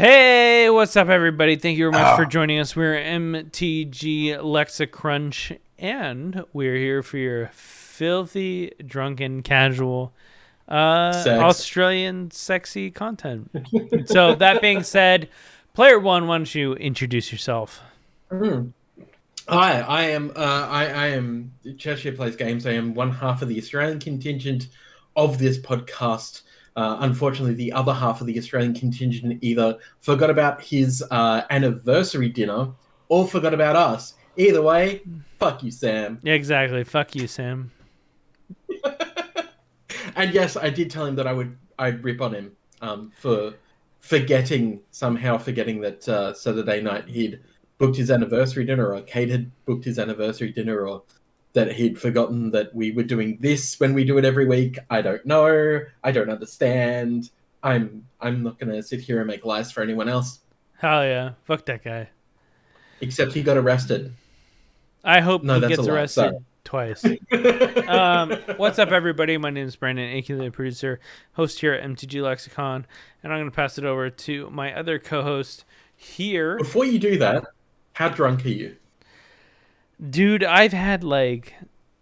Hey, what's up, everybody? Thank you very much for joining us. We're MTG LexaCrunch, and we're here for your filthy, drunken, casual, Australian sexy content. So that being said, player one, why don't you introduce yourself? Hi, I am Cheshire Plays Games. I am one half of the Australian contingent of this podcast. Unfortunately, the other half of the Australian contingent either forgot about his anniversary dinner or forgot about us. Either way, fuck you, Sam. Yeah, exactly. Fuck you, Sam. And yes, I did tell him that I'd rip on him for somehow forgetting that Saturday night he'd booked his anniversary dinner, or Kate had booked his anniversary dinner, or that he'd forgotten that we were doing this when we do it every week. I don't know. I don't understand. I'm not going to sit here and make lies for anyone else. Hell yeah. Fuck that guy. Except he got arrested. I hope he gets arrested twice. What's up, everybody? My name is Brandon, aka the producer, host here at MTG Lexicon, and I'm going to pass it over to my other co-host here. Before you do that, how drunk are you? Dude, I've had like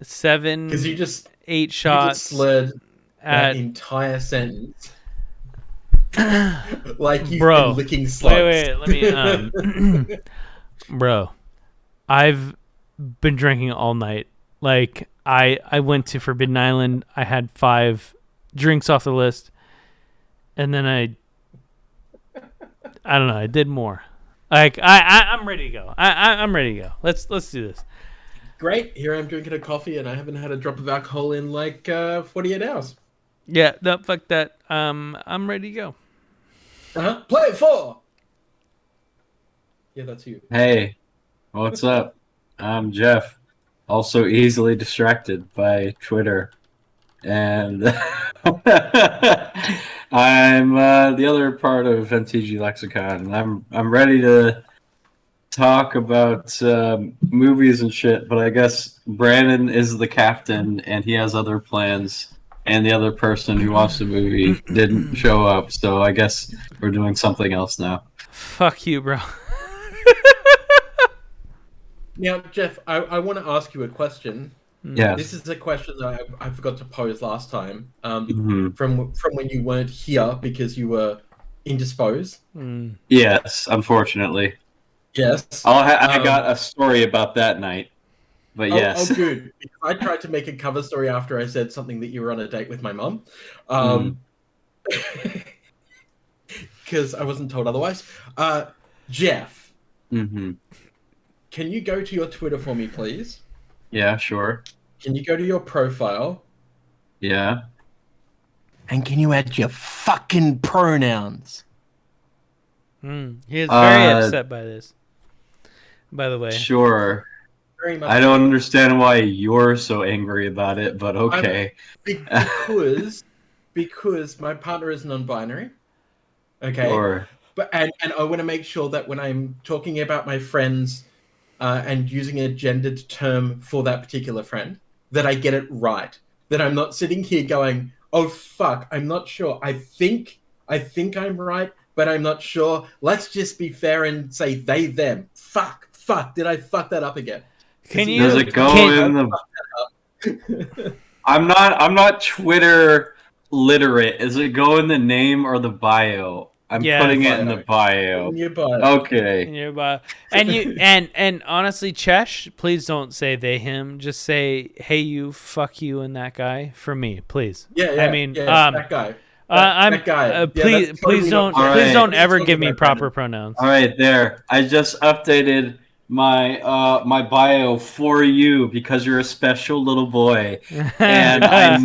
7, 8 shots. You just slurred that entire sentence. Like you've been licking slugs. Wait, let me... Bro, I've been drinking all night. Like, I went to Forbidden Island. I had 5 drinks off the list. And then I don't know. I did more. Like, I'm ready to go. I'm ready to go. Let's do this. Great. Here I'm drinking a coffee, and I haven't had a drop of alcohol in like 48 hours. Yeah, no, fuck that. I'm ready to go. Play it 4. Yeah, that's you. Hey, what's up? I'm Jeff, also easily distracted by Twitter, and I'm the other part of MTG Lexicon. I'm ready to talk about movies and shit, but I guess Brandon is the captain, and he has other plans. And the other person who watched the movie didn't show up, so I guess we're doing something else now. Fuck you, bro. Now, Jeff, I want to ask you a question. Yeah. This is a question that I forgot to pose last time. From when you weren't here because you were indisposed. Yes, unfortunately. Yes. I got a story about that night. But yes. Oh, good. I tried to make a cover story after I said something that you were on a date with my mum. Because I wasn't told otherwise. Jeff. Can you go to your Twitter for me, please? Yeah, sure. Can you go to your profile? Yeah. And can you add your fucking pronouns? He is very upset by this. By the way. Sure. Very much. I don't understand why you're so angry about it, but okay. Because my partner is non-binary. Okay. Sure. But and I want to make sure that when I'm talking about my friends and using a gendered term for that particular friend, that I get it right. That I'm not sitting here going, "Oh fuck, I'm not sure. I think I'm right, but I'm not sure. Let's just be fair and say they them. Fuck. Did I fuck that up again?" Does it go in the? I'm not Twitter literate. Does it go in the name or the bio? I'm putting it in the bio. In your bio. Okay. In your bio. And you and honestly, Chesh, please don't say they him. Just say hey you, fuck you, and that guy for me, please. Yeah. I mean, that guy. That guy. Please don't ever give me proper pronouns. All right, there. I just updated my my bio for you because you're a special little boy, and I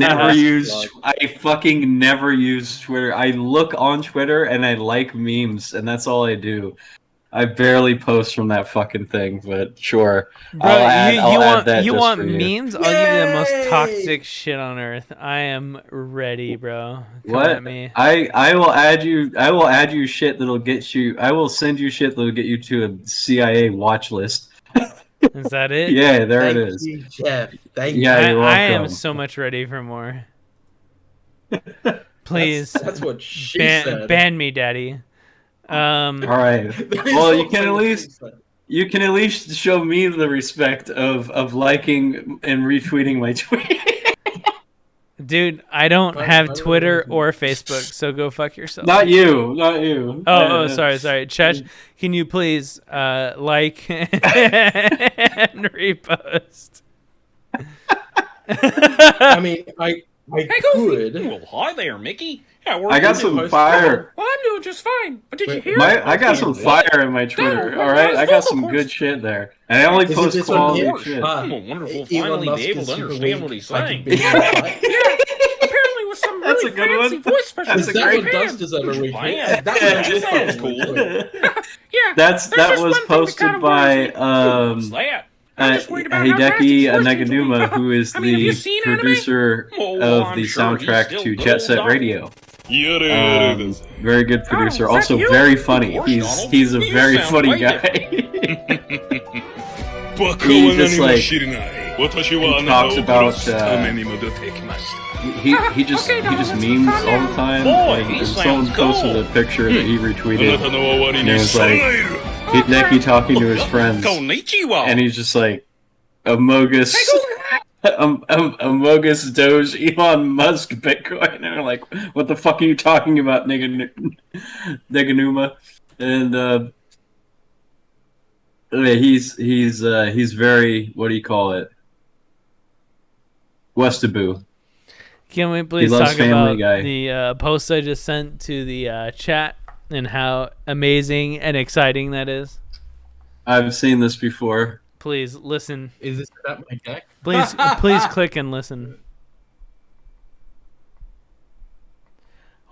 fucking never use Twitter. I look on Twitter and I like memes, and that's all I do. I barely post from that fucking thing, but sure. Bro, you want memes? I'll give you the most toxic shit on earth. I am ready, bro. Come at me. I will add you shit that'll get you. I will send you shit that'll get you to a CIA watch list. Is that it? Yeah, there it is. Thank you, Jeff. Thank you. You're welcome. I am so much ready for more. Please. That's what she said. Ban me, daddy. All right. Well, you can at least show me the respect of liking and retweeting my tweet. Dude, I don't have Twitter or Facebook, so go fuck yourself. Not you. Oh, sorry. Chesh, can you please like and repost? I mean, I could. Well, hi there, Mickey. How are I got you? some fire. Well, I'm doing just fine. But did you hear? I got some fire in my Twitter. All right, I got some good shit there, and I only post quality shit. Well, wonderful. Elon Finally, Musk be able is to super understand weak. what he's I saying. could be Apparently, with some That's really a good fancy one. voice special. That's a great Dust is over week. Yeah, That sounds cool. Yeah, that was posted by Hideki Naganuma, who is the producer of the soundtrack to Jet Set Radio. Very good producer, also very funny. He's a very funny guy. He just like he talks about he just memes all the time. Like, someone posted a picture that he retweeted, and it was like Hideki talking to his friends, and he's just like Amogus. Amogus Doge Elon Musk Bitcoin, and they're like, what the fuck are you talking about, Naganuma? And he's very, what do you call it, Westaboo. Can we please He loves talk Family about Guy. the post I just sent to the chat and how amazing and exciting that is? I've seen this before. Please listen. Is this about my deck? Please click and listen.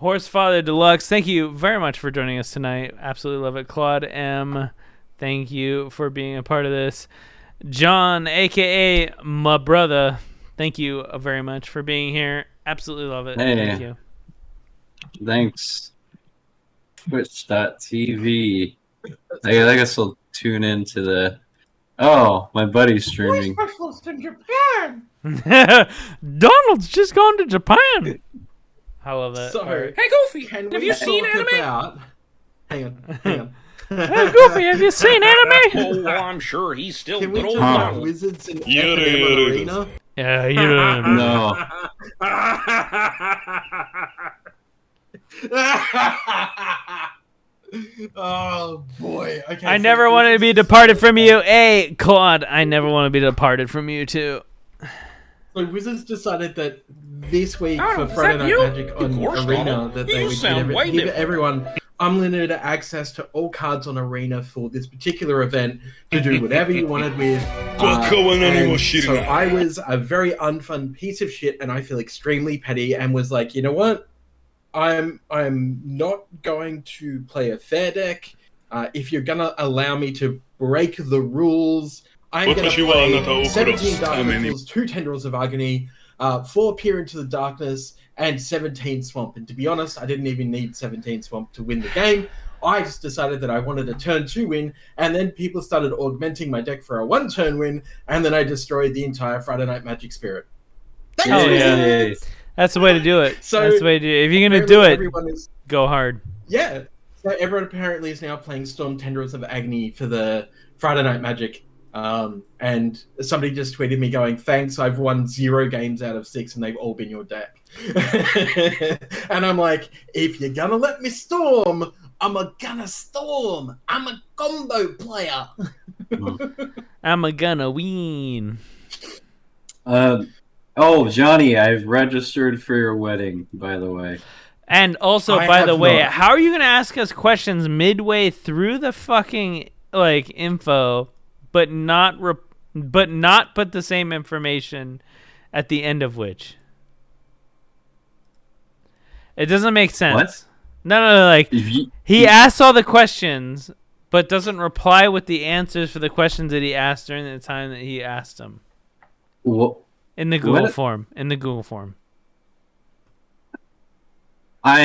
Horsefather Deluxe, thank you very much for joining us tonight. Absolutely love it. Claude M, thank you for being a part of this. John, a.k.a. my brother, thank you very much for being here. Absolutely love it. Hey. Thank you. Thanks. Twitch.tv. I guess I'll tune into the... Oh, my buddy's streaming. Donald's just gone to Japan. I love that. Sorry. Hey, Goofy, Can have we you seen talk anime? about... Hang on. Hey, Goofy, have you seen anime? Oh, well, I'm sure he's still Can we good talk old about Donald. Wizards in F&M Arena? Yeah, you don't know. No. Oh boy. Okay. I never wanted to be departed from you. Hey, Claude, I never want to be departed from you, too. So Wizards decided that this week Donald, for is Friday that Night you? Magic on Of course, Arena Donald. that You they would sound way give different. everyone unlimited access to all cards on Arena for this particular event to do whatever you wanted with. And so I was a very unfun piece of shit, and I feel extremely petty, and was like, you know what? I'm not going to play a fair deck. If you're gonna allow me to break the rules, I'm gonna play 17 Dark Rituals, 2 Tendrils of Agony, 4 Peer into the Darkness, and 17 Swamp. And to be honest, I didn't even need 17 Swamp to win the game. I just decided that I wanted a turn 2 win, and then people started augmenting my deck for a 1-turn win, and then I destroyed the entire Friday Night Magic Spirit. Thanks, Oh, yeah. Wizards! That's the way to do it. So, that's the way to do it. If you're going to do it, everyone is, go hard. yeah. So everyone apparently is now playing Storm Tendrils of Agony for the Friday Night Magic. And somebody just tweeted me going, thanks, I've won 0 games out of 6 and they've all been your deck. And I'm like, if you're gonna let me storm, I'm gonna storm. I'm a combo player. I'm gonna win. Oh, Johnny, I've registered for your wedding, by the way. And also, I by the have way, not. how are you going to ask us questions midway through the fucking info, but not put the same information at the end of which? It doesn't make sense. What? No. Like he asks all the questions, but doesn't reply with the answers for the questions that he asked during the time that he asked them. What? In the Google What? form. In the Google form. I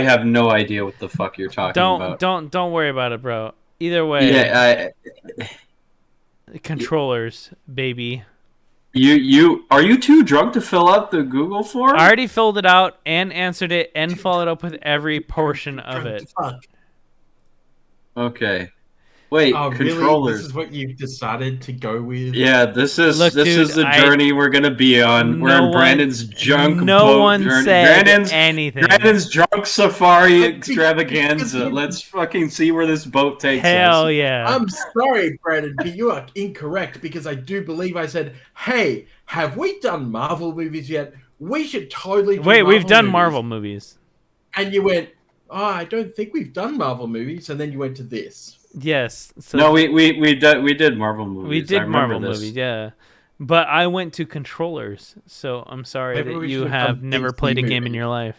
have no idea what the fuck you're talking about. Don't worry about it, bro. Either way. Yeah, Controllers, baby. Are you too drunk to fill out the Google form? I already filled it out and answered it and followed up with every portion of it. Fuck. Okay. Wait, Oh, really? controllers. This is what you've decided to go with? Yeah, this is Look, dude, the journey we're gonna be on. We're no in Brandon's junk no boat one journey. said anything. Brandon's drunk safari Because extravaganza. you- Let's fucking see where this boat takes Hell us. yeah. I'm sorry, Brandon, but you are incorrect because I do believe I said, "Hey, have we done Marvel movies yet? We should totally do Wait, we've Marvel done movies." Marvel movies. And you went, "Oh, I don't think we've done Marvel movies." And then you went to this. Yes. So No, we did Marvel movies. we I did remember Marvel this. movies, yeah. But I went to controllers, so I'm sorry Maybe that we you should have have done never DC played a game in movies. your life.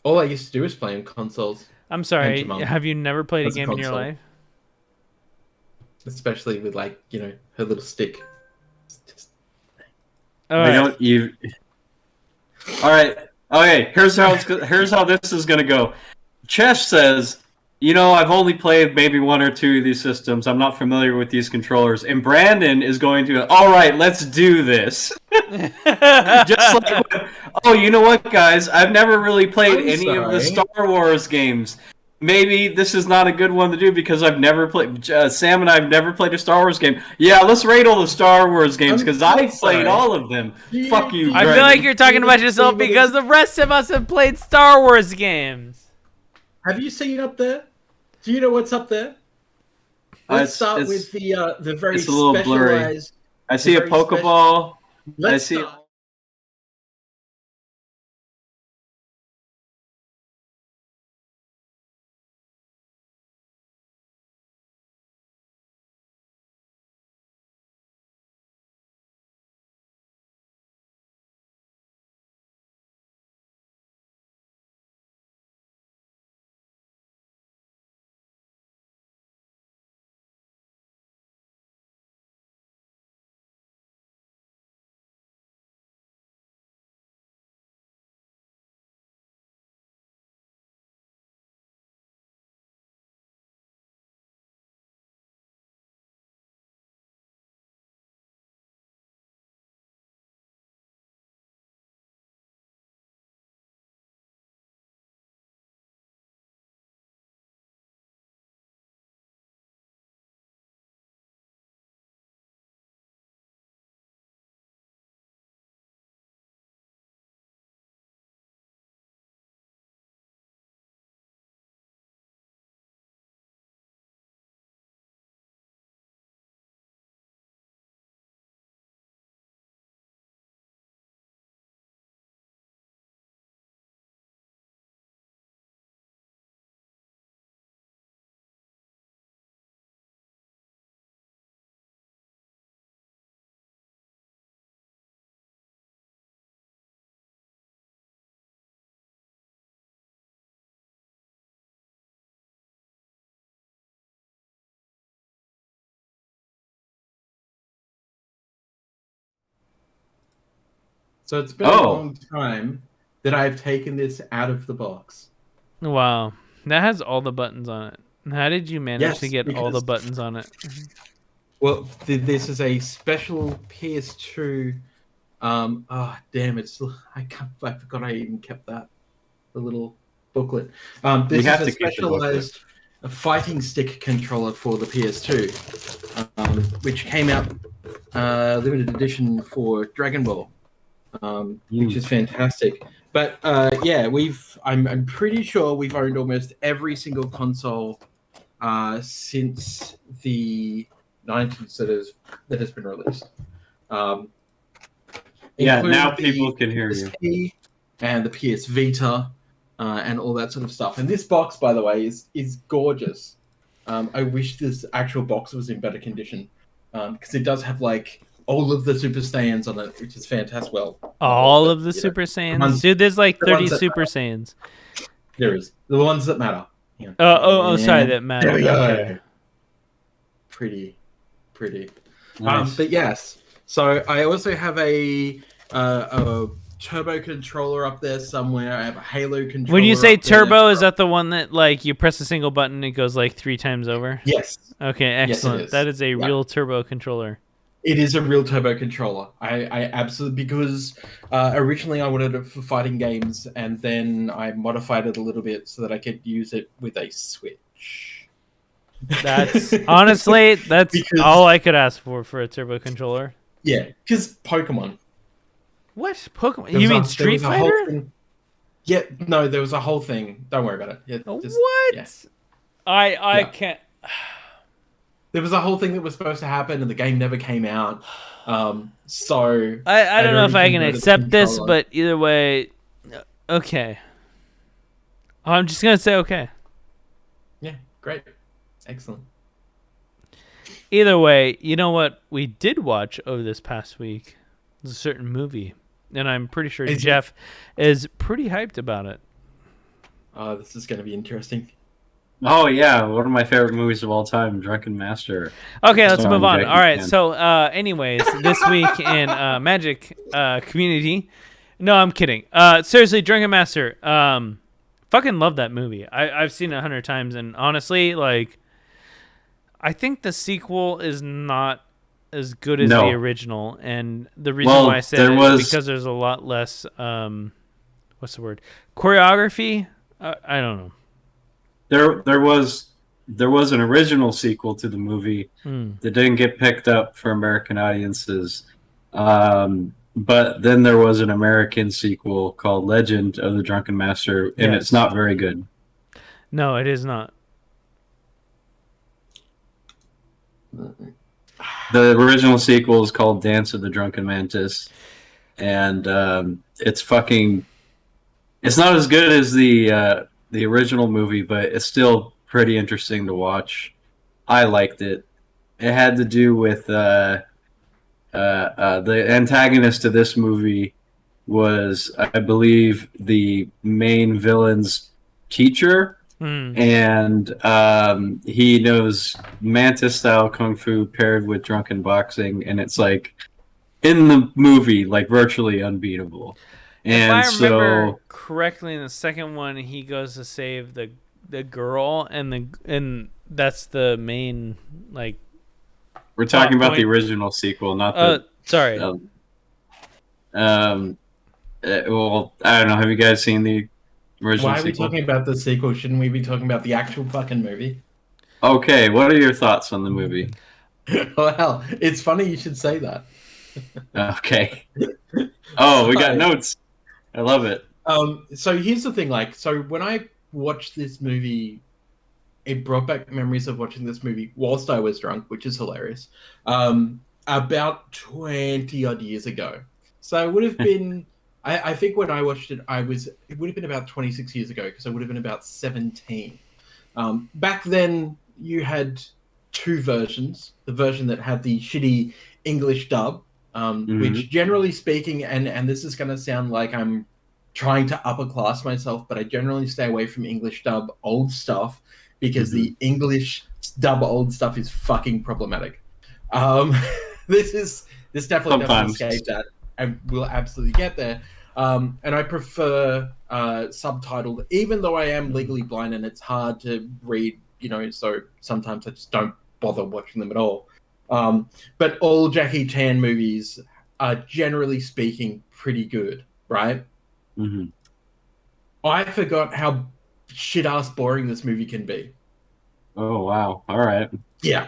All I used to do is play on consoles, I'm sorry. Mom. Have you never played a As a game in your console. life? especially with like her little stick. It's just- All I right. don't even. All right. Okay. Here's how this is gonna go. Chesh says, I've only played maybe one or two of these systems. I'm not familiar with these controllers. And Brandon is going to, all right, let's do this. Just like, oh, you know what, guys? I've never really played I'm any of the sorry. Star Wars games. Maybe this is not a good one to do because I've never played. Sam and I have never played a Star Wars game. Yeah, let's rate all the Star Wars games because I've sorry. played all of them. You- Fuck you, I feel Brandon. like you're talking about yourself because the rest of us have played Star Wars games. Have you seen up there? Do you know what's up there? Let's start it's- with the very it's a little blurry. specialized. I see a very special- Pokeball. Let's I see. start. So it's been a long time that I've taken this out of the box. Wow. That has all the buttons on it. How did you manage Yes, to get all the because- buttons on it? Well, this is a special PS2. Damn! I forgot I even kept that. The little booklet. This have is to a keep the booklet. specialized fighting stick controller for the PS2, which came out limited edition for Dragon Ball, which is fantastic. But yeah, I'm pretty sure we've owned almost every single console since the 90s that has been released. Yeah, including now the people can hear you. PSP and the PS Vita and all that sort of stuff. And this box, by the way, is gorgeous. I wish this actual box was in better condition because it does have like all of the Super Saiyans on it, which is fantastic. Well, All but, of the you know, Super Saiyans? ones- Dude, there's like the 30 ones that Super matter. Saiyans. There is the ones that matter. Yeah. Sorry, And that matter. There we go. Okay. Pretty. Nice. But yes, so I also have a turbo controller up there somewhere. I have a Halo controller. When you say up there. turbo, is that the one that like you press a single button and it goes like 3 times over? Yes, Okay, Yes, it excellent. is. That is a Yeah. real turbo controller. it is a real turbo controller. I absolutely because originally I wanted it for fighting games, and then I modified it a little bit so that I could use it with a Switch. That's honestly Because- all I could ask for a turbo controller. Yeah, because Pokemon. What Pokemon? There You was mean there Street was a whole Fighter? thing- Yeah, no, there was a whole thing. Don't worry about it. Yeah, What? yeah. I Yeah. can't. There was a whole thing that was supposed to happen, and the game never came out. So I don't know if I can converted the accept this, controller. but either way, okay. I'm just gonna say okay. Yeah, great, excellent. Either way, you know what we did watch over this past week? It was a certain movie, and I'm pretty sure Is it- Jeff is pretty hyped about it. This is going to be interesting. Oh yeah, one of my favorite movies of all time, Drunken Master. Okay, let's Starring move on. Jackie All right, Chan. so anyways, this week in Magic community. No, I'm kidding. Seriously, Drunken Master. Fucking love that movie. I've seen it 100 times, and honestly, like, I think the sequel is not as good as No. the original, and the reason Well, why I said there it was- is because there's a lot less what's the word? Choreography. I don't know. There was an original sequel to the movie that didn't get picked up for American audiences, but then there was an American sequel called Legend of the Drunken Master, and Yes. it's not very good. No, it is not. The original sequel is called Dance of the Drunken Mantis, and it's fucking. It's not as good as the original movie, but it's still pretty interesting to watch. I liked it. It had to do with the antagonist to this movie was, I believe, the main villain's teacher. And he knows mantis style kung fu paired with drunken boxing, and it's like in the movie, like virtually unbeatable. And if I remember so correctly, in the second one, he goes to save the girl, and that's the main, like. we're talking about point. the original sequel, not the. Sorry. Well, I don't know. Have you guys seen the original Why are we sequel? talking about the sequel? Shouldn't we be talking about the actual fucking movie? Okay, what are your thoughts on the movie? Well, it's funny you should say that. Okay. Oh, we got Sorry. notes. I love it. So here's the thing, like, so when I watched this movie, it brought back memories of watching this movie whilst I was drunk, which is hilarious. About 20 odd years ago. So it would have been, I think when I watched it, it would have been about 26 years ago, because I would have been about 17. Back then, you had two versions. The version that had the shitty English dub, which generally speaking, and this is going to sound like I'm trying to upper class myself, but I generally stay away from English dub old stuff because the English dub old stuff is fucking problematic. This definitely doesn't escape that, and we'll absolutely get there. And I prefer subtitled, even though I am legally blind and it's hard to read, so sometimes I just don't bother watching them at all. But all Jackie Chan movies are, generally speaking, pretty good, right? Mm-hmm. I forgot how shit-ass boring this movie can be. Oh, wow. All right. Yeah.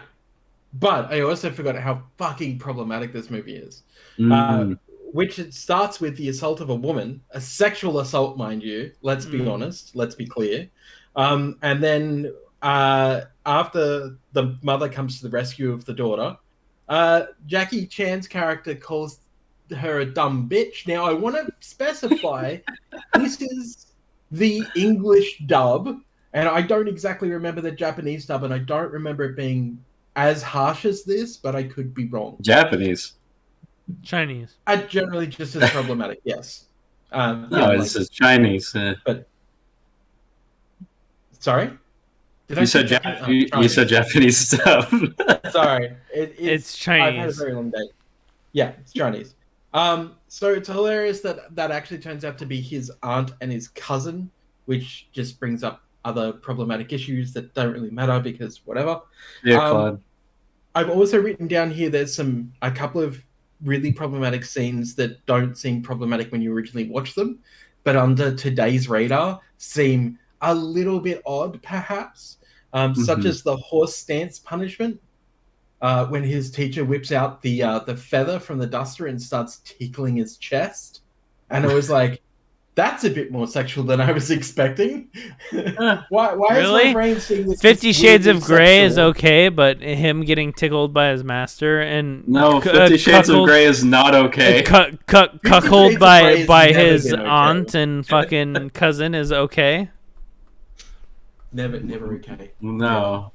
But I also forgot how fucking problematic this movie is. Which it starts with the assault of a woman, a sexual assault, mind you. Let's be honest. Let's be clear. And then after the mother comes to the rescue of the daughter, Jackie Chan's character calls her a dumb bitch. Now, I want to specify this is the English dub, and I don't exactly remember the Japanese dub, and I don't remember it being as harsh as this, but I could be wrong. Japanese. Chinese. Generally just as problematic, yes. No, this is Chinese. But sorry? You said Japanese stuff. Sorry. It's I've had a Chinese. very long day. Yeah, it's Chinese. So it's hilarious that actually turns out to be his aunt and his cousin, which just brings up other problematic issues that don't really matter because whatever. Yeah, Claude. I've also written down here there's a couple of really problematic scenes that don't seem problematic when you originally watch them, but under today's radar seem a little bit odd, perhaps. such as the horse stance punishment, when his teacher whips out the feather from the duster and starts tickling his chest, and it was like, that's a bit more sexual than I was expecting. Why Really? is my brain seeing this? 50 Shades of Grey is sexual? okay, but him getting tickled by his master and No, 50 Shades of Grey is not okay. cuckold Shades of Grey by has never his been okay. aunt and fucking cousin is okay. Never okay. No.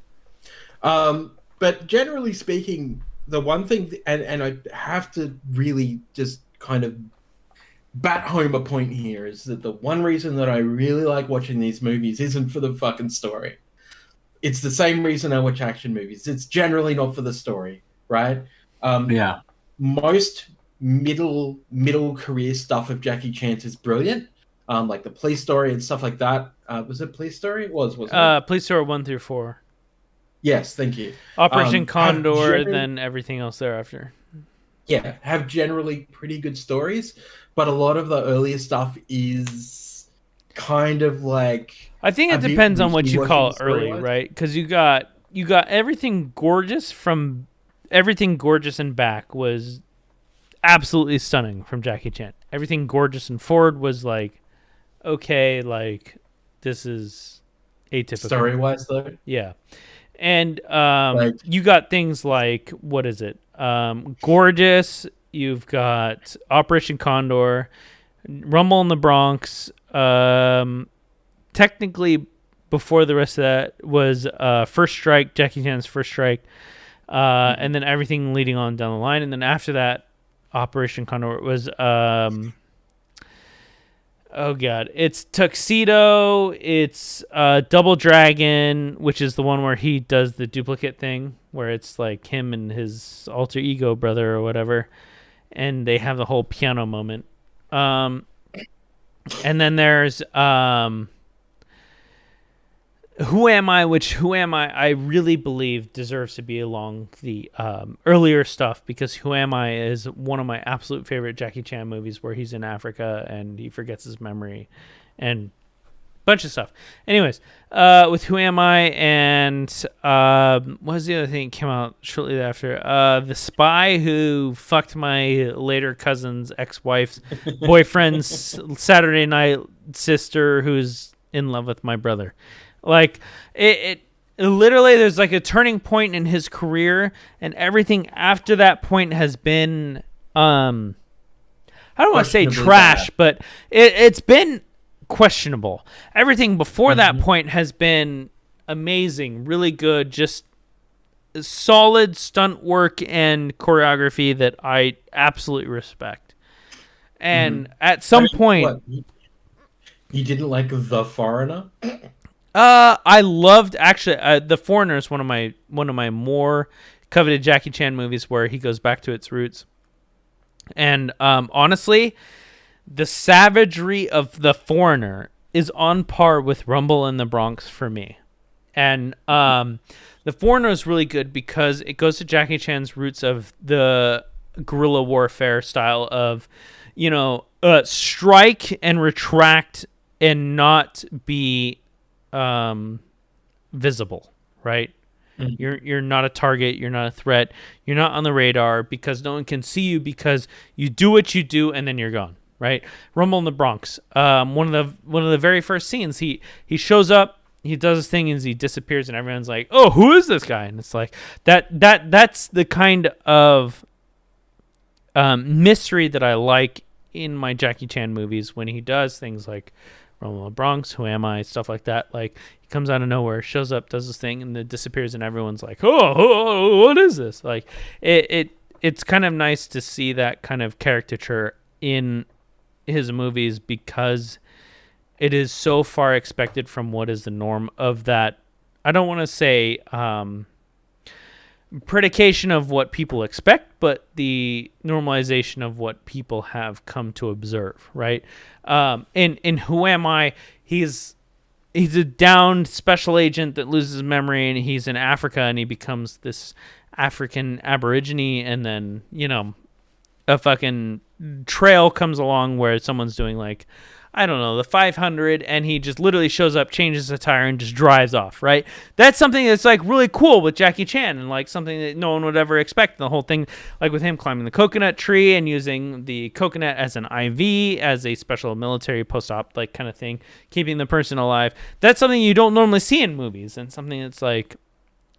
But generally speaking, the one thing, and I have to really just kind of bat home a point here, is that the one reason that I really like watching these movies isn't for the fucking story. It's the same reason I watch action movies. It's generally not for the story, right? Yeah. Most middle career stuff of Jackie Chan's is brilliant. Like the Police Story and stuff like that. Was it Police Story? It wasn't it? Police Story 1 through 4. Yes, thank you. Operation Condor, have then everything else thereafter. Yeah, have generally pretty good stories, but a lot of the earlier stuff is kind of like, I think it a bit depends on what you call wishy-washy early, story-wise. right? Because you got everything gorgeous and back was absolutely stunning from Jackie Chan. Everything gorgeous and forward was like, okay, like this is atypical. Story-wise, though. Yeah. And Like- you got things like, what is it? Gorgeous. You've got Operation Condor, Rumble in the Bronx. Technically, before the rest of that was First Strike, Jackie Chan's First Strike, and then everything leading on down the line. And then after that, Operation Condor was... oh god, it's Tuxedo, it's Double Dragon, which is the one where he does the duplicate thing, where it's like him and his alter ego brother or whatever, and they have the whole piano moment. And then there's Who Am I, which Who Am I really believe deserves to be along the earlier stuff, because Who Am I is one of my absolute favorite Jackie Chan movies, where he's in Africa and he forgets his memory and a bunch of stuff. Anyways, with Who Am I and what was the other thing that came out shortly after? The Spy Who Fucked My Later Cousin's Ex-Wife's Boyfriend's Saturday Night Sister Who's in Love with My Brother. Like, it literally, there's like a turning point in his career, and everything after that point has been, I don't want to say Questionably trash, bad. but it's been questionable. Everything before that point has been amazing, really good, just solid stunt work and choreography that I absolutely respect. And at some point... What, you didn't like The Foreigner? I loved actually The Foreigner is one of my more coveted Jackie Chan movies, where he goes back to its roots. And honestly, the savagery of The Foreigner is on par with Rumble in the Bronx for me. And The Foreigner is really good because it goes to Jackie Chan's roots of the guerrilla warfare style of, strike and retract and not be visible, right? You're not a target, you're not a threat, you're not on the radar, because no one can see you, because you do what you do and then you're gone, right? Rumble in the Bronx, one of the very first scenes, he shows up, he does his thing, and he disappears, and everyone's like, oh, who is this guy? And it's like that's the kind of mystery that I like in my Jackie Chan movies, when he does things like Rumble in the Bronx, Who Am I, stuff like that. Like, he comes out of nowhere, shows up, does this thing, and then disappears, and everyone's like, oh, what is this? Like, it's kind of nice to see that kind of caricature in his movies, because it is so far expected from what is the norm of that. I don't want to say predication of what people expect, but the normalization of what people have come to observe, right? In Who Am I, he's a downed special agent that loses memory, and he's in Africa, and he becomes this African aborigine, and then, a fucking trail comes along where someone's doing like, I don't know, the 500, and he just literally shows up, changes the tire, and just drives off, right? That's something that's like really cool with Jackie Chan, and like something that no one would ever expect. The whole thing, like with him climbing the coconut tree and using the coconut as an IV, as a special military post-op like kind of thing, keeping the person alive. That's something you don't normally see in movies, and something that's like,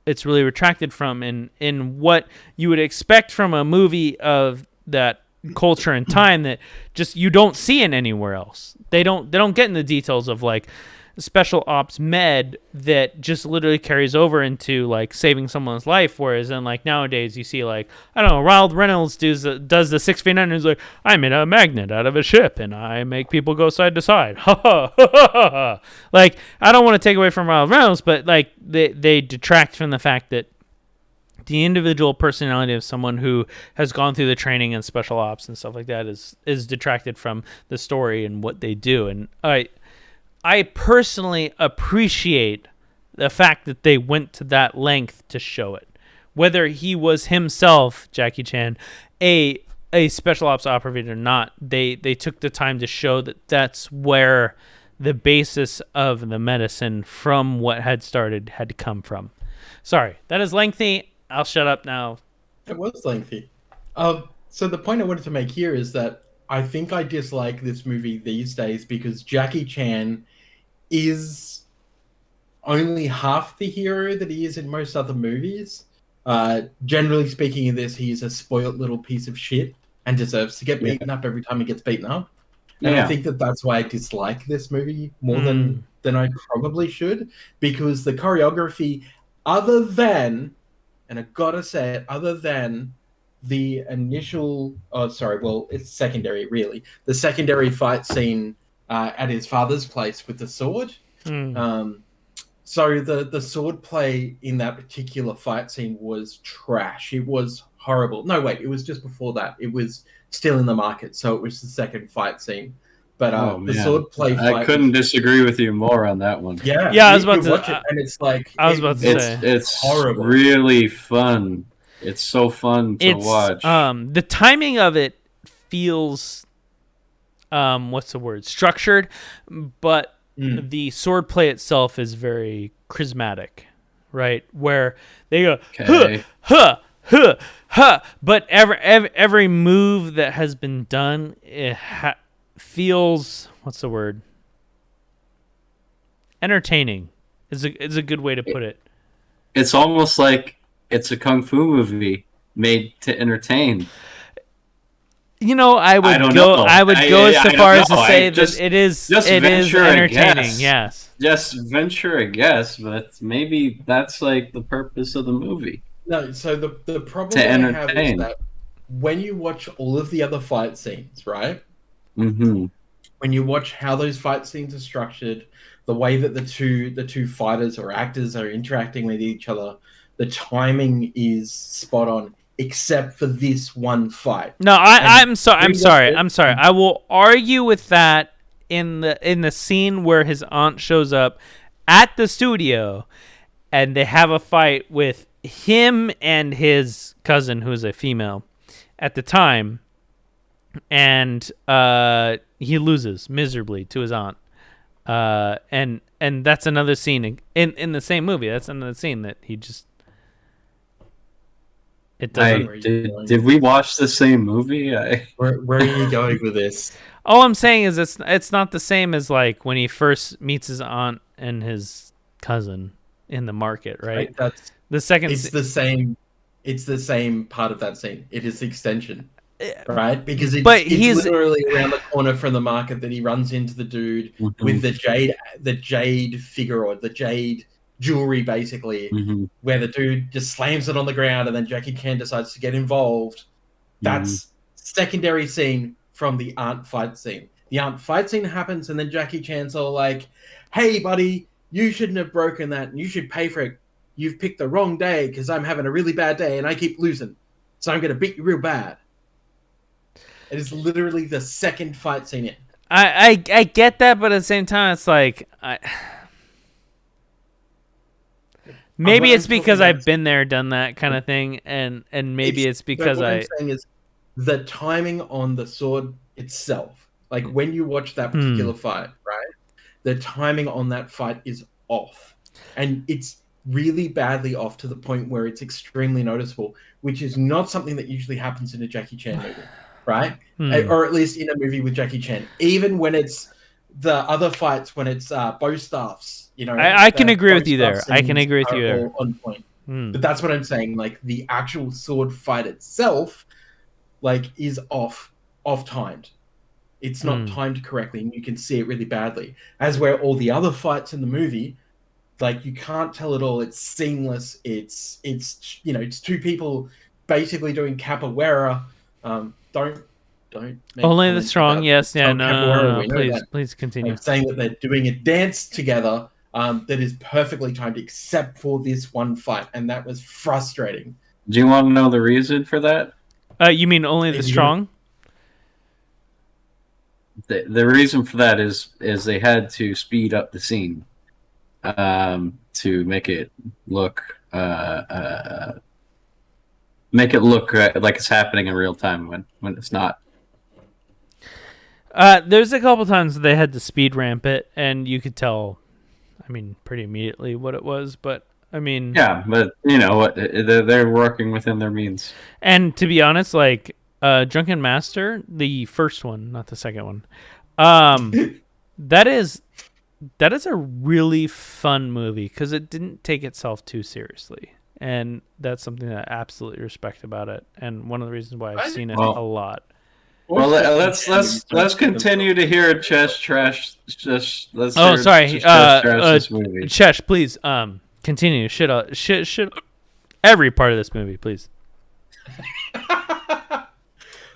it's really retracted from in what you would expect from a movie of that culture and time that just you don't see in anywhere else. They don't get in the details of like special ops med that just literally carries over into like saving someone's life, whereas in like nowadays you see like, I don't know, Ryan Reynolds does the 6 feet under, and he's like, I made a magnet out of a ship and I make people go side to side. Like, I don't want to take away from Ryan Reynolds, but like they detract from the fact that the individual personality of someone who has gone through the training and special ops and stuff like that is detracted from the story and what they do. And I personally appreciate the fact that they went to that length to show it. Whether he was himself, Jackie Chan, a special ops operator or not, they took the time to show that that's where the basis of the medicine from what had started had to come from. Sorry, that is lengthy. I'll shut up now. It was lengthy. So the point I wanted to make here is that I think I dislike this movie these days because Jackie Chan is only half the hero that he is in most other movies. Generally speaking, in this, he is a spoiled little piece of shit and deserves to get beaten up every time he gets beaten up. And I think that that's why I dislike this movie more than I probably should, because the choreography, other than, and I gotta say it, other than the initial, it's secondary, really. The secondary fight scene at his father's place with the sword. So the sword play in that particular fight scene was trash. It was horrible. No, wait, it was just before that. It was still in the market, so it was the second fight scene. But the sword play fight, I couldn't disagree with you more on that one. Yeah, I was about to watch it, and it's like I was about to say it's horrible. really fun. It's so fun to watch. The timing of it feels structured, but the sword play itself is very charismatic, right? Where they go huh, huh, huh, but every move that has been done feels entertaining is a good way to put it. It's almost like it's a kung fu movie made to entertain. You know, I would go so far as to say that it is entertaining. Yes, just venture a guess, but maybe that's like the purpose of the movie. No, so the problem I have is that when you watch all of the other fight scenes, right? Mm-hmm. When you watch how those fight scenes are structured, the way that the two fighters or actors are interacting with each other, the timing is spot on, except for this one fight. No, I'm sorry. I will argue with that in the scene where his aunt shows up at the studio and they have a fight with him and his cousin, who is a female at the time, and he loses miserably to his aunt. And that's another scene in the same movie. That's another scene that he just. It doesn't. Did we watch the same movie? Where are you going with this? All I'm saying is it's not the same as like when he first meets his aunt and his cousin in the market, right? That's the second. It's the same. It's the same part of that scene. It is the extension, right? Because it's literally around the corner from the market that he runs into the dude with the jade figure or the jade jewelry, basically, where the dude just slams it on the ground and then Jackie Chan decides to get involved. That's secondary scene from the aunt fight scene. The aunt fight scene happens and then Jackie Chan's all like, hey buddy, you shouldn't have broken that and you should pay for it. You've picked the wrong day because I'm having a really bad day and I keep losing, so I'm going to beat you real bad. It is literally the second fight scene in. I get that, but at the same time it's like maybe it's because I've been there, done that kind of thing, and maybe it's because I'm saying is the timing on the sword itself, like when you watch that particular fight, right? The timing on that fight is off. And it's really badly off to the point where it's extremely noticeable, which is not something that usually happens in a Jackie Chan movie, right? Or at least in a movie with Jackie Chan. Even when it's the other fights, when it's bow staffs, you know. I can agree with you bow there. staff I can scenes agree with are you there. all on point. But that's what I'm saying. Like the actual sword fight itself, like, is off-timed. It's not timed correctly, and you can see it really badly. As where all the other fights in the movie, like, you can't tell at all. It's seamless. It's you know, it's two people basically doing capoeira. Don't make Only the comments strong. about Yes. Yeah. strong capoeira. No. We know Please, that. please continue. I'm saying that they're doing a dance together that is perfectly timed, except for this one fight, and that was frustrating. Do you want to know the reason for that? You mean only the strong? The reason for that is they had to speed up the scene to make it look like it's happening in real time when it's not. There's a couple times they had to speed ramp it, and you could tell, I mean, pretty immediately what it was. But I mean, yeah, but you know what? They're working within their means. And to be honest, like Drunken Master, the first one, not the second one, that is a really fun movie because it didn't take itself too seriously, and that's something that I absolutely respect about it, and one of the reasons why I've seen it a lot. Well, let's continue to hear Chesh trash. Let's sorry. trash this movie. Chesh, please continue. Shit every part of this movie, please.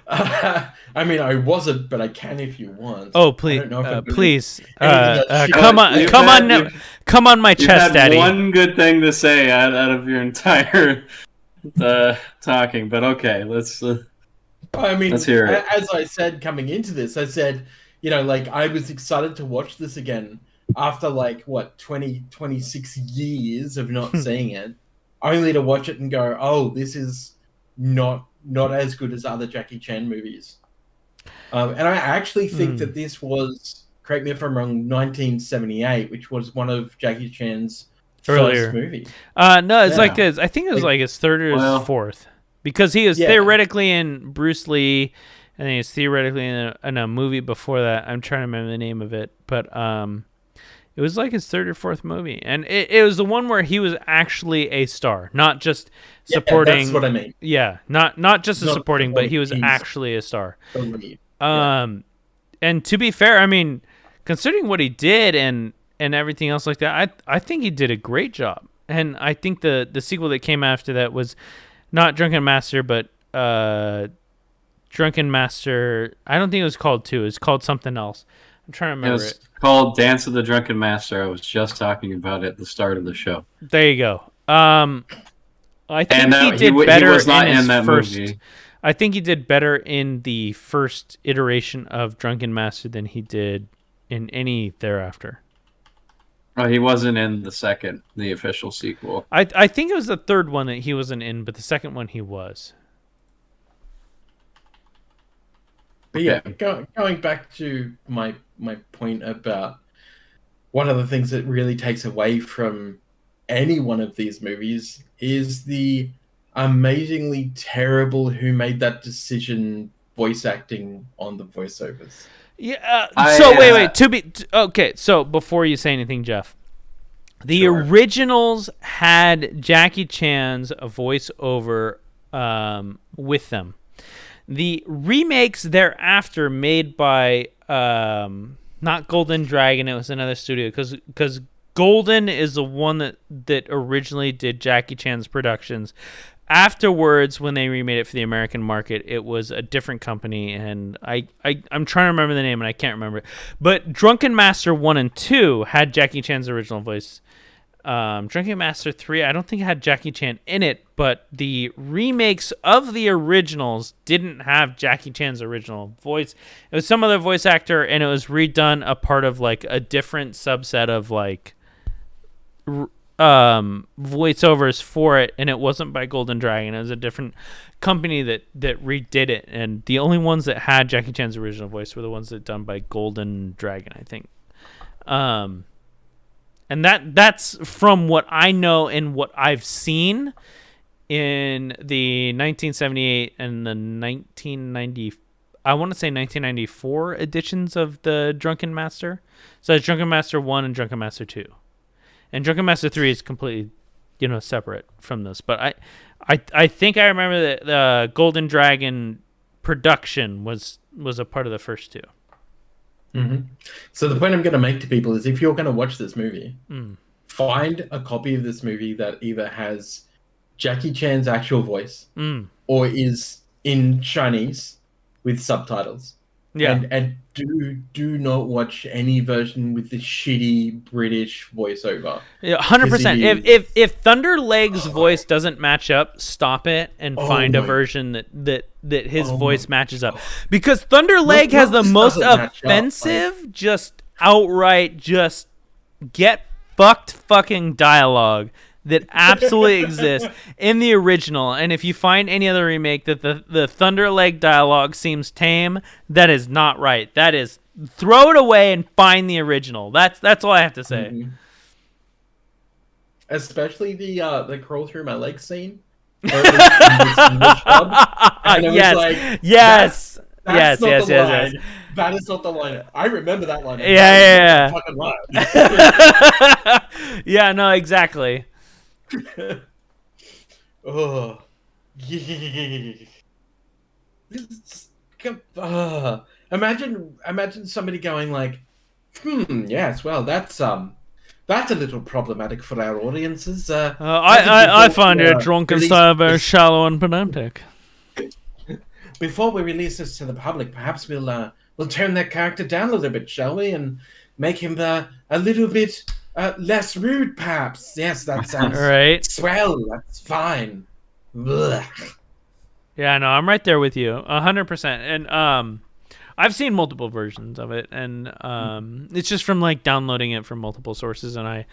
I mean, I wasn't, but I can if you want. Oh, please, please. Come on, my chest, Daddy. One good thing to say out of your entire talking, but okay, let's. I mean, let's hear it. As I said coming into this, I said, you know, like, I was excited to watch this again after, like, what, 26 years of not seeing it, only to watch it and go, oh, this is not as good as other Jackie Chan movies. And I actually think that this was, correct me if I'm wrong, 1978, which was one of Jackie Chan's first movies. No, it's like this. I think it was like his third or his fourth. Because he was theoretically in Bruce Lee, and he was theoretically in a movie before that. I'm trying to remember the name of it, but it was like his third or fourth movie, and it was the one where he was actually a star, not just supporting. That's what I mean. Yeah, not just a supporting, but he was actually a star. And to be fair, I mean, considering what he did and everything else like that, I think he did a great job, and I think the sequel that came after that was. Not Drunken Master, but Drunken Master. I don't think it was called 2. It was called something else. I'm trying to remember it. It's called Dance of the Drunken Master. I was just talking about it at the start of the show. There you go. I think he did better in his first. Movie. I think he did better in the first iteration of Drunken Master than he did in any thereafter. Oh, he wasn't in the official sequel. I think it was the third one that he wasn't in, but the second one he was. But yeah, going back to my point about one of the things that really takes away from any one of these movies is the amazingly terrible who made that decision voice acting on the voiceovers. Yeah. Wait. Okay. So before you say anything, Jeff, the originals had Jackie Chan's voiceover with them. The remakes thereafter made by not Golden Dragon, it was another studio because Golden is the one that originally did Jackie Chan's productions. Afterwards, when they remade it for the American market, it was a different company, and I'm trying to remember the name, and I can't remember it. But Drunken Master 1 and 2 had Jackie Chan's original voice. Drunken Master 3, I don't think it had Jackie Chan in it, but the remakes of the originals didn't have Jackie Chan's original voice. It was some other voice actor, and it was redone a part of, like, a different subset of, like... voiceovers for it, and it wasn't by Golden Dragon. It was a different company that redid it, and the only ones that had Jackie Chan's original voice were the ones that done by Golden Dragon, I think. And that's from what I know and what I've seen in the 1978 and the 1990, I want to say 1994 editions of the Drunken Master. So it's Drunken Master 1 and Drunken Master 2. And Drunken Master 3 is completely, separate from this. But I think I remember that the Golden Dragon production was a part of the first two. Mm-hmm. So the point I'm going to make to people is, if you're going to watch this movie, find a copy of this movie that either has Jackie Chan's actual voice or is in Chinese with subtitles. Yeah. And do not watch any version with the shitty British voiceover. Yeah, 100%. If Thunder Leg's voice doesn't match up, stop it and find a version that his voice matches up. Because Thunder Leg has the most offensive, just outright, just get fucked fucking dialogue that absolutely exists in the original. And if you find any other remake that the Thunder Leg dialogue seems tame, that is not right. That is, throw it away and find the original. That's all I have to say. Mm-hmm. Especially the crawl through my legs scene. Yes. Yes. That's not the line. That is not the line. I remember that line. Yeah. Fucking line. Yeah, no, exactly. Oh, yeah. Imagine somebody going like, yes, well, that's a little problematic for our audiences. I find your drunken style very shallow and pedantic. Before we release this to the public, perhaps we'll turn that character down a little bit, shall we, and make him a little bit less rude, perhaps. Yes, that sounds right. Swell. That's fine. Ugh. Yeah, no, I'm right there with you, 100%. And I've seen multiple versions of it, and it's just from like downloading it from multiple sources. And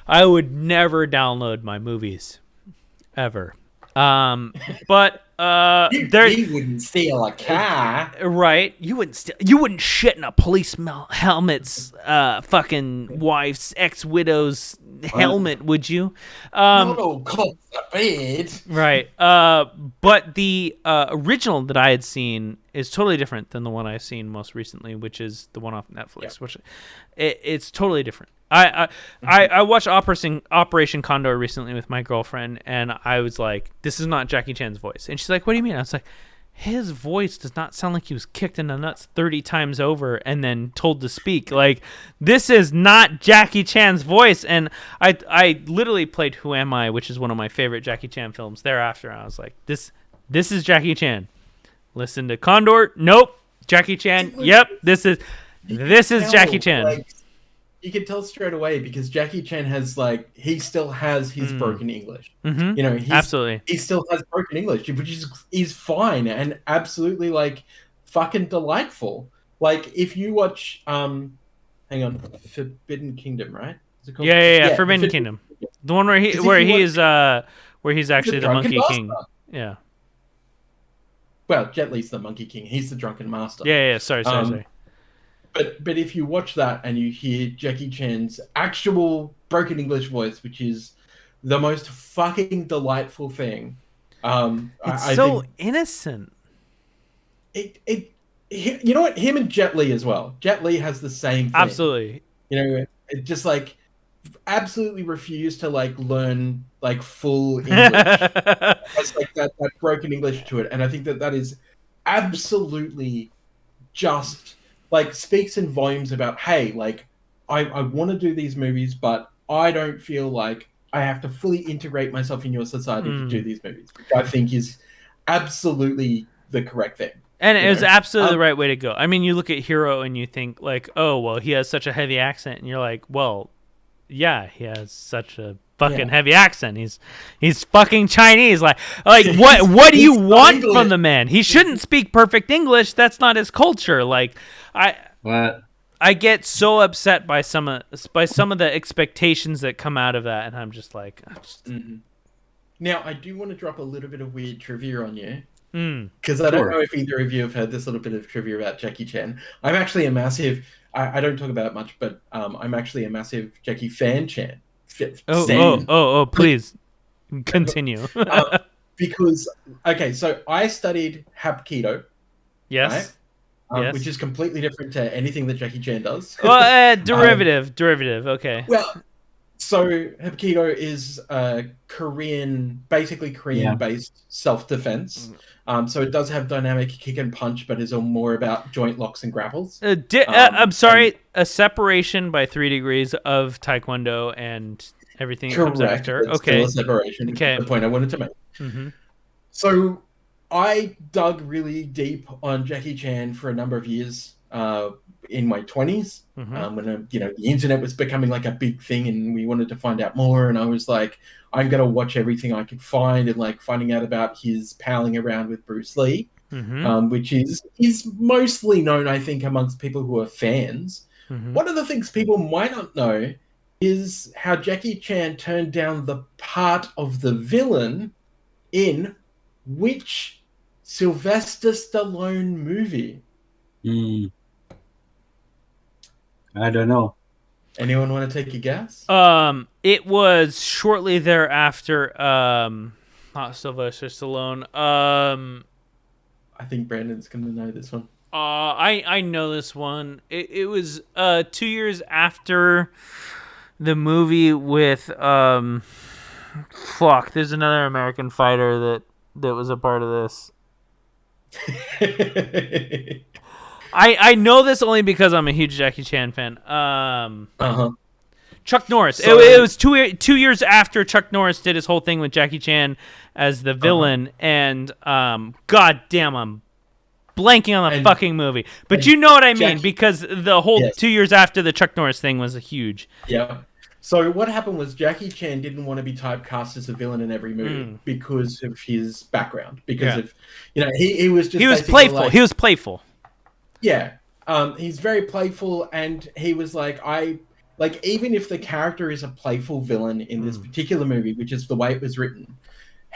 I would never download my movies, ever. But you wouldn't steal a car, right? You wouldn't shit in a police helmet's fucking wife's ex-widow's helmet, would you? No, God forbid. Right. But the original that I had seen is totally different than the one I've seen most recently, which is the one off Netflix. Which it's totally different. I watched Operation Condor recently with my girlfriend, and I was like, this is not Jackie Chan's voice. And she's like, what do you mean? I was like, his voice does not sound like he was kicked in the nuts 30 times over and then told to speak. Like, this is not Jackie Chan's voice. And I literally played Who Am I, which is one of my favorite Jackie Chan films thereafter. And I was like, this is Jackie Chan. Listen to Condor. Nope. Jackie Chan. Yep. This is Jackie Chan. You can tell straight away because Jackie Chan has he still has his broken English. Mm-hmm. Absolutely. He still has broken English, which is fine and absolutely fucking delightful. Like if you watch hang on, Forbidden Kingdom, right? Is it called? Yeah. Forbidden Kingdom. The one where he's actually the Monkey King. Yeah. Well, Jet Li's the Monkey King. He's the drunken master. Yeah. Sorry. But if you watch that and you hear Jackie Chan's actual broken English voice, which is the most fucking delightful thing, it's so innocent. You know what? Him and Jet Li as well. Jet Li has the same thing. Absolutely. It just absolutely refused to learn full English. It's that broken English to it, and I think that is absolutely just. Speaks in volumes about, hey, I want to do these movies, but I don't feel like I have to fully integrate myself in your society to do these movies, which I think is absolutely the correct thing. And it was absolutely the right way to go. I mean, you look at Hero and you think oh, well, he has such a heavy accent, and you're like, well, yeah, he has such a fucking heavy accent. He's fucking Chinese. What do you want from the man? He shouldn't speak perfect English. That's not his culture. What? I get so upset by some of the expectations that come out of that, and I'm just like, Now I do want to drop a little bit of weird trivia on you. Mm. Because I don't know if either of you have heard this little bit of trivia about Jackie Chan. I'm actually a massive, I don't talk about it much, but I'm actually a massive Jackie stan. Please continue. Because, okay, so I studied Hapkido, Yes. right? Yes. Which is completely different to anything that Jackie Chan does. Derivative. Okay. Well, so Hapkido is basically Korean-based self-defense. So it does have dynamic kick and punch, but is more about joint locks and grapples. I'm sorry, a separation by 3 degrees of Taekwondo and everything that comes after. Okay. Still a separation. Okay. The point I wanted to make. Mm-hmm. So I dug really deep on Jackie Chan for a number of years in my 20s, when the internet was becoming like a big thing and we wanted to find out more. And I was like, I'm going to watch everything I could find, and like finding out about his palling around with Bruce Lee, which is mostly known, I think, amongst people who are fans. One of the things people might not know is how Jackie Chan turned down the part of the villain in which Sylvester Stallone movie? I don't know. Anyone want to take a guess? It was shortly thereafter. Not Sylvester Stallone. I think Brandon's gonna know this one. I know this one. It was 2 years after the movie with there's another American fighter that was a part of this. I know this only because I'm a huge Jackie Chan fan. Chuck Norris. So, it was 2 years after Chuck Norris did his whole thing with Jackie Chan as the villain, and god damn, I'm blanking on the fucking movie. But you know what I mean, because the whole 2 years after the Chuck Norris thing was huge. Yeah. So what happened was Jackie Chan didn't want to be typecast as a villain in every movie because of his background. Because of, he was just... He was playful. He was playful. Yeah. He's very playful, and he was like, even if the character is a playful villain in this particular movie, which is the way it was written,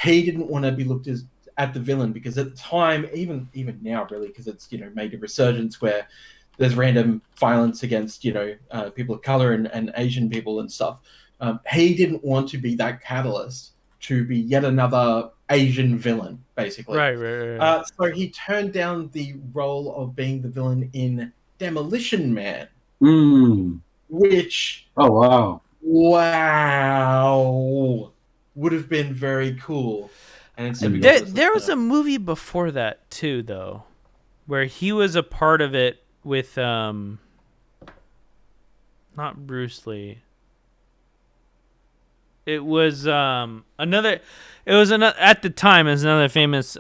he didn't want to be looked at the villain, because at the time, even now really, because it's made a resurgence where there's random violence against people of color and Asian people and stuff. He didn't want to be that catalyst to be yet another Asian villain, basically. Right. So he turned down the role of being the villain in Demolition Man, which wow would have been very cool. And there was a movie before that too, though, where he was a part of it with not Bruce Lee. It was another at the time, it was another famous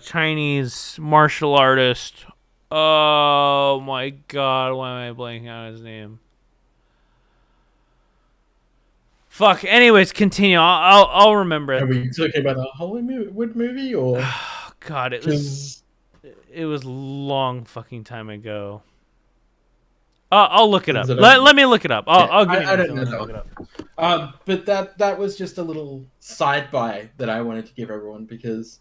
Chinese martial artist. Oh my god, why am I blanking on his name? Fuck. Anyways, continue. I'll remember it. Are we talking about a Hollywood movie or? Oh, god, it was long fucking time ago. I'll look it up. Let me look it up. I'll give you. I don't know. Look it up. But that was just a little side by that I wanted to give everyone, because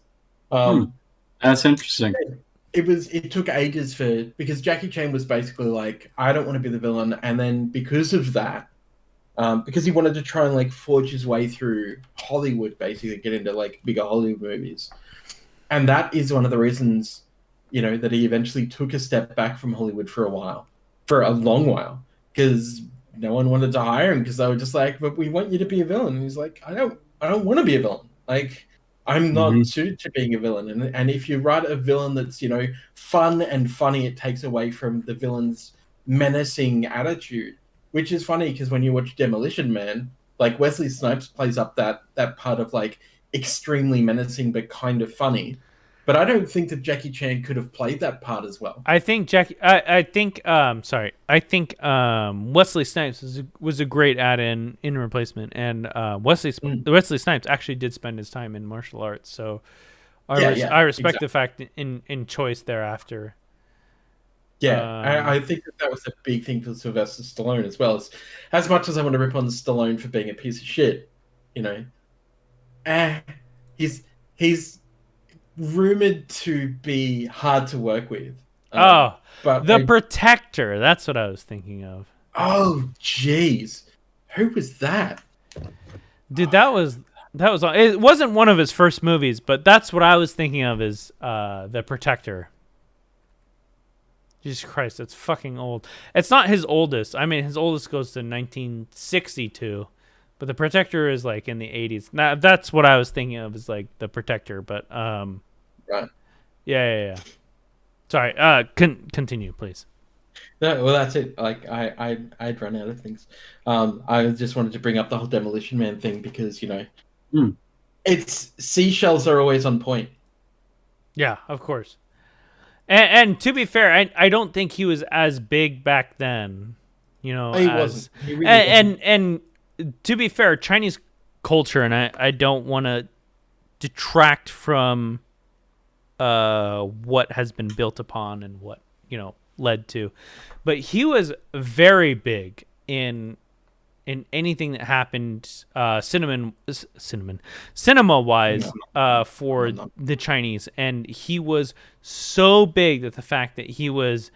that's interesting. It took ages because Jackie Chan was basically like, I don't want to be the villain, and then because of that, because he wanted to try and like forge his way through Hollywood, basically get into like bigger Hollywood movies, and that is one of the reasons, that he eventually took a step back from Hollywood for a long while, because no one wanted to hire him, because they were just like, but we want you to be a villain. And he's like, I don't want to be a villain. Like, I'm not suited to being a villain. And if you write a villain that's, fun and funny, it takes away from the villain's menacing attitude, which is funny because when you watch Demolition Man, like Wesley Snipes plays up that part of like extremely menacing but kind of funny. But I don't think that Jackie Chan could have played that part as well. I think Wesley Snipes was a great add-in in replacement, and Wesley Snipes actually did spend his time in martial arts, so I respect the fact in choice thereafter. Yeah, I think that was a big thing for Sylvester Stallone as well. As much as I want to rip on Stallone for being a piece of shit, you know, he's he's rumored to be hard to work with. But The Protector. That's what I was thinking of. Oh, jeez, who was that? Dude, that was. It wasn't one of his first movies, but that's what I was thinking of as The Protector. Jesus Christ, that's fucking old. It's not his oldest. I mean, his oldest goes to 1962, but The Protector is like in the 80s. Now, that's what I was thinking of as like The Protector, but Right. Yeah. Sorry. Continue, please. No, well, that's it. Like I'd run out of things. I just wanted to bring up the whole Demolition Man thing because it's seashells are always on point. Yeah, of course. And to be fair, I don't think he was as big back then. You know, he wasn't. He really wasn't. And to be fair, Chinese culture, and I don't want to detract from what has been built upon and what led to, but he was very big in anything that happened cinema wise for the Chinese, and he was so big that the fact that he was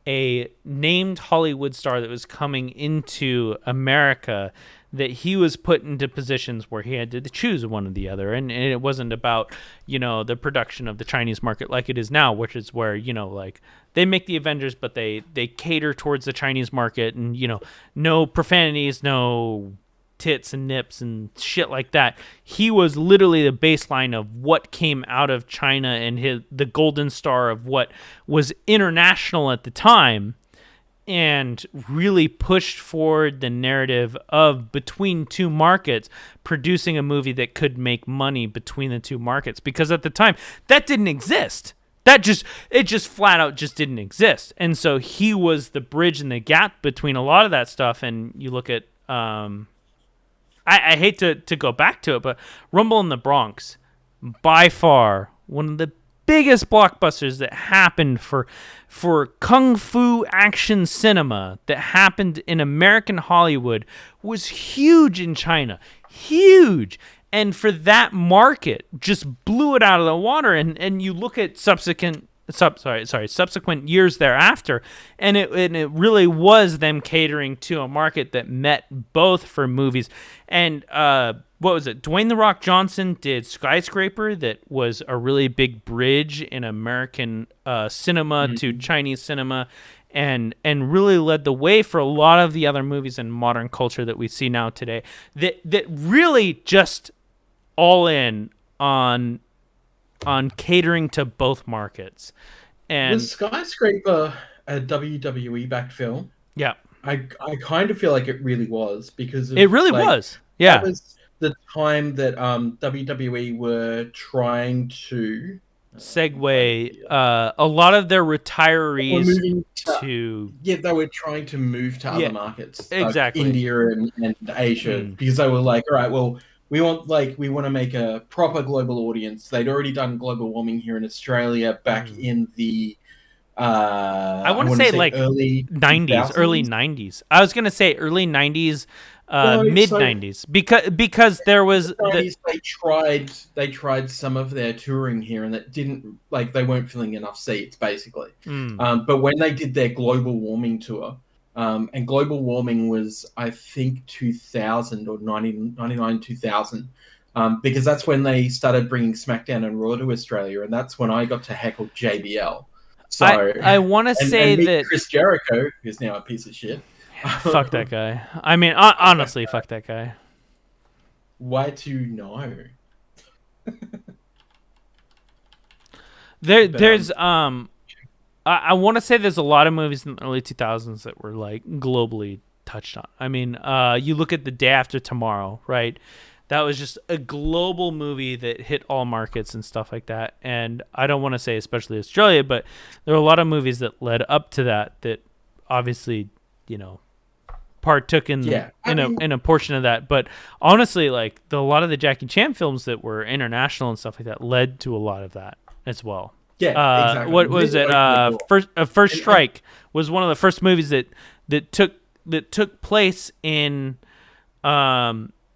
a named Hollywood star that was coming into America, that he was put into positions where he had to choose one or the other, and it wasn't about the production of the Chinese market like it is now, which is where like they make the Avengers, but they cater towards the Chinese market, and no profanities, no tits and nips and shit like that. He was literally the baseline of what came out of China and the golden star of what was international at the time, and really pushed forward the narrative of between two markets, producing a movie that could make money between the two markets, because at the time that didn't exist. It just flat out just didn't exist. And so he was the bridge and the gap between a lot of that stuff. And you look at I hate to go back to it, but Rumble in the Bronx, by far one of the biggest blockbusters that happened for kung fu action cinema that happened in American Hollywood, was huge in China. Huge. And for that market, just blew it out of the water. And you look at subsequent years thereafter, and it really was them catering to a market that met both for movies. And what was it? Dwayne "The Rock" Johnson did Skyscraper, that was a really big bridge in American cinema to Chinese cinema, and really led the way for a lot of the other movies in modern culture that we see now today. That really just all in on catering to both markets. And was Skyscraper a WWE backed film? Yeah, I kind of feel like it really was, because it really was. Yeah, that was the time that WWE were trying to segue a lot of their retirees to they were trying to move to other markets, exactly, like India and Asia, because they were like, all right, well, we want to make a proper global audience. They'd already done global warming here in Australia back in the I want to say like early 90s, early 90s. I was going to say early 90s, mid 90s, because there was they tried some of their touring here, and that didn't, like, they weren't filling enough seats basically. But when they did their global warming tour, and global warming was, I think, 2000 or 99, 2000, because that's when they started bringing SmackDown and Raw to Australia, and that's when I got to heckle JBL. So I want to say that Chris Jericho, who's now a piece of shit. Fuck that guy. I mean, honestly, fuck that guy. Why do you know? There's I want to say there's a lot of movies in the early 2000s that were like globally touched on. I mean, you look at The Day After Tomorrow, right? That was just a global movie that hit all markets and stuff like that. And I don't want to say especially Australia, but there were a lot of movies that led up to that obviously, partook in a portion of that. But honestly, like a lot of the Jackie Chan films that were international and stuff like that led to a lot of that as well. Yeah, exactly. What was Really it? opened the door. First And- Strike was one of the first movies that took place in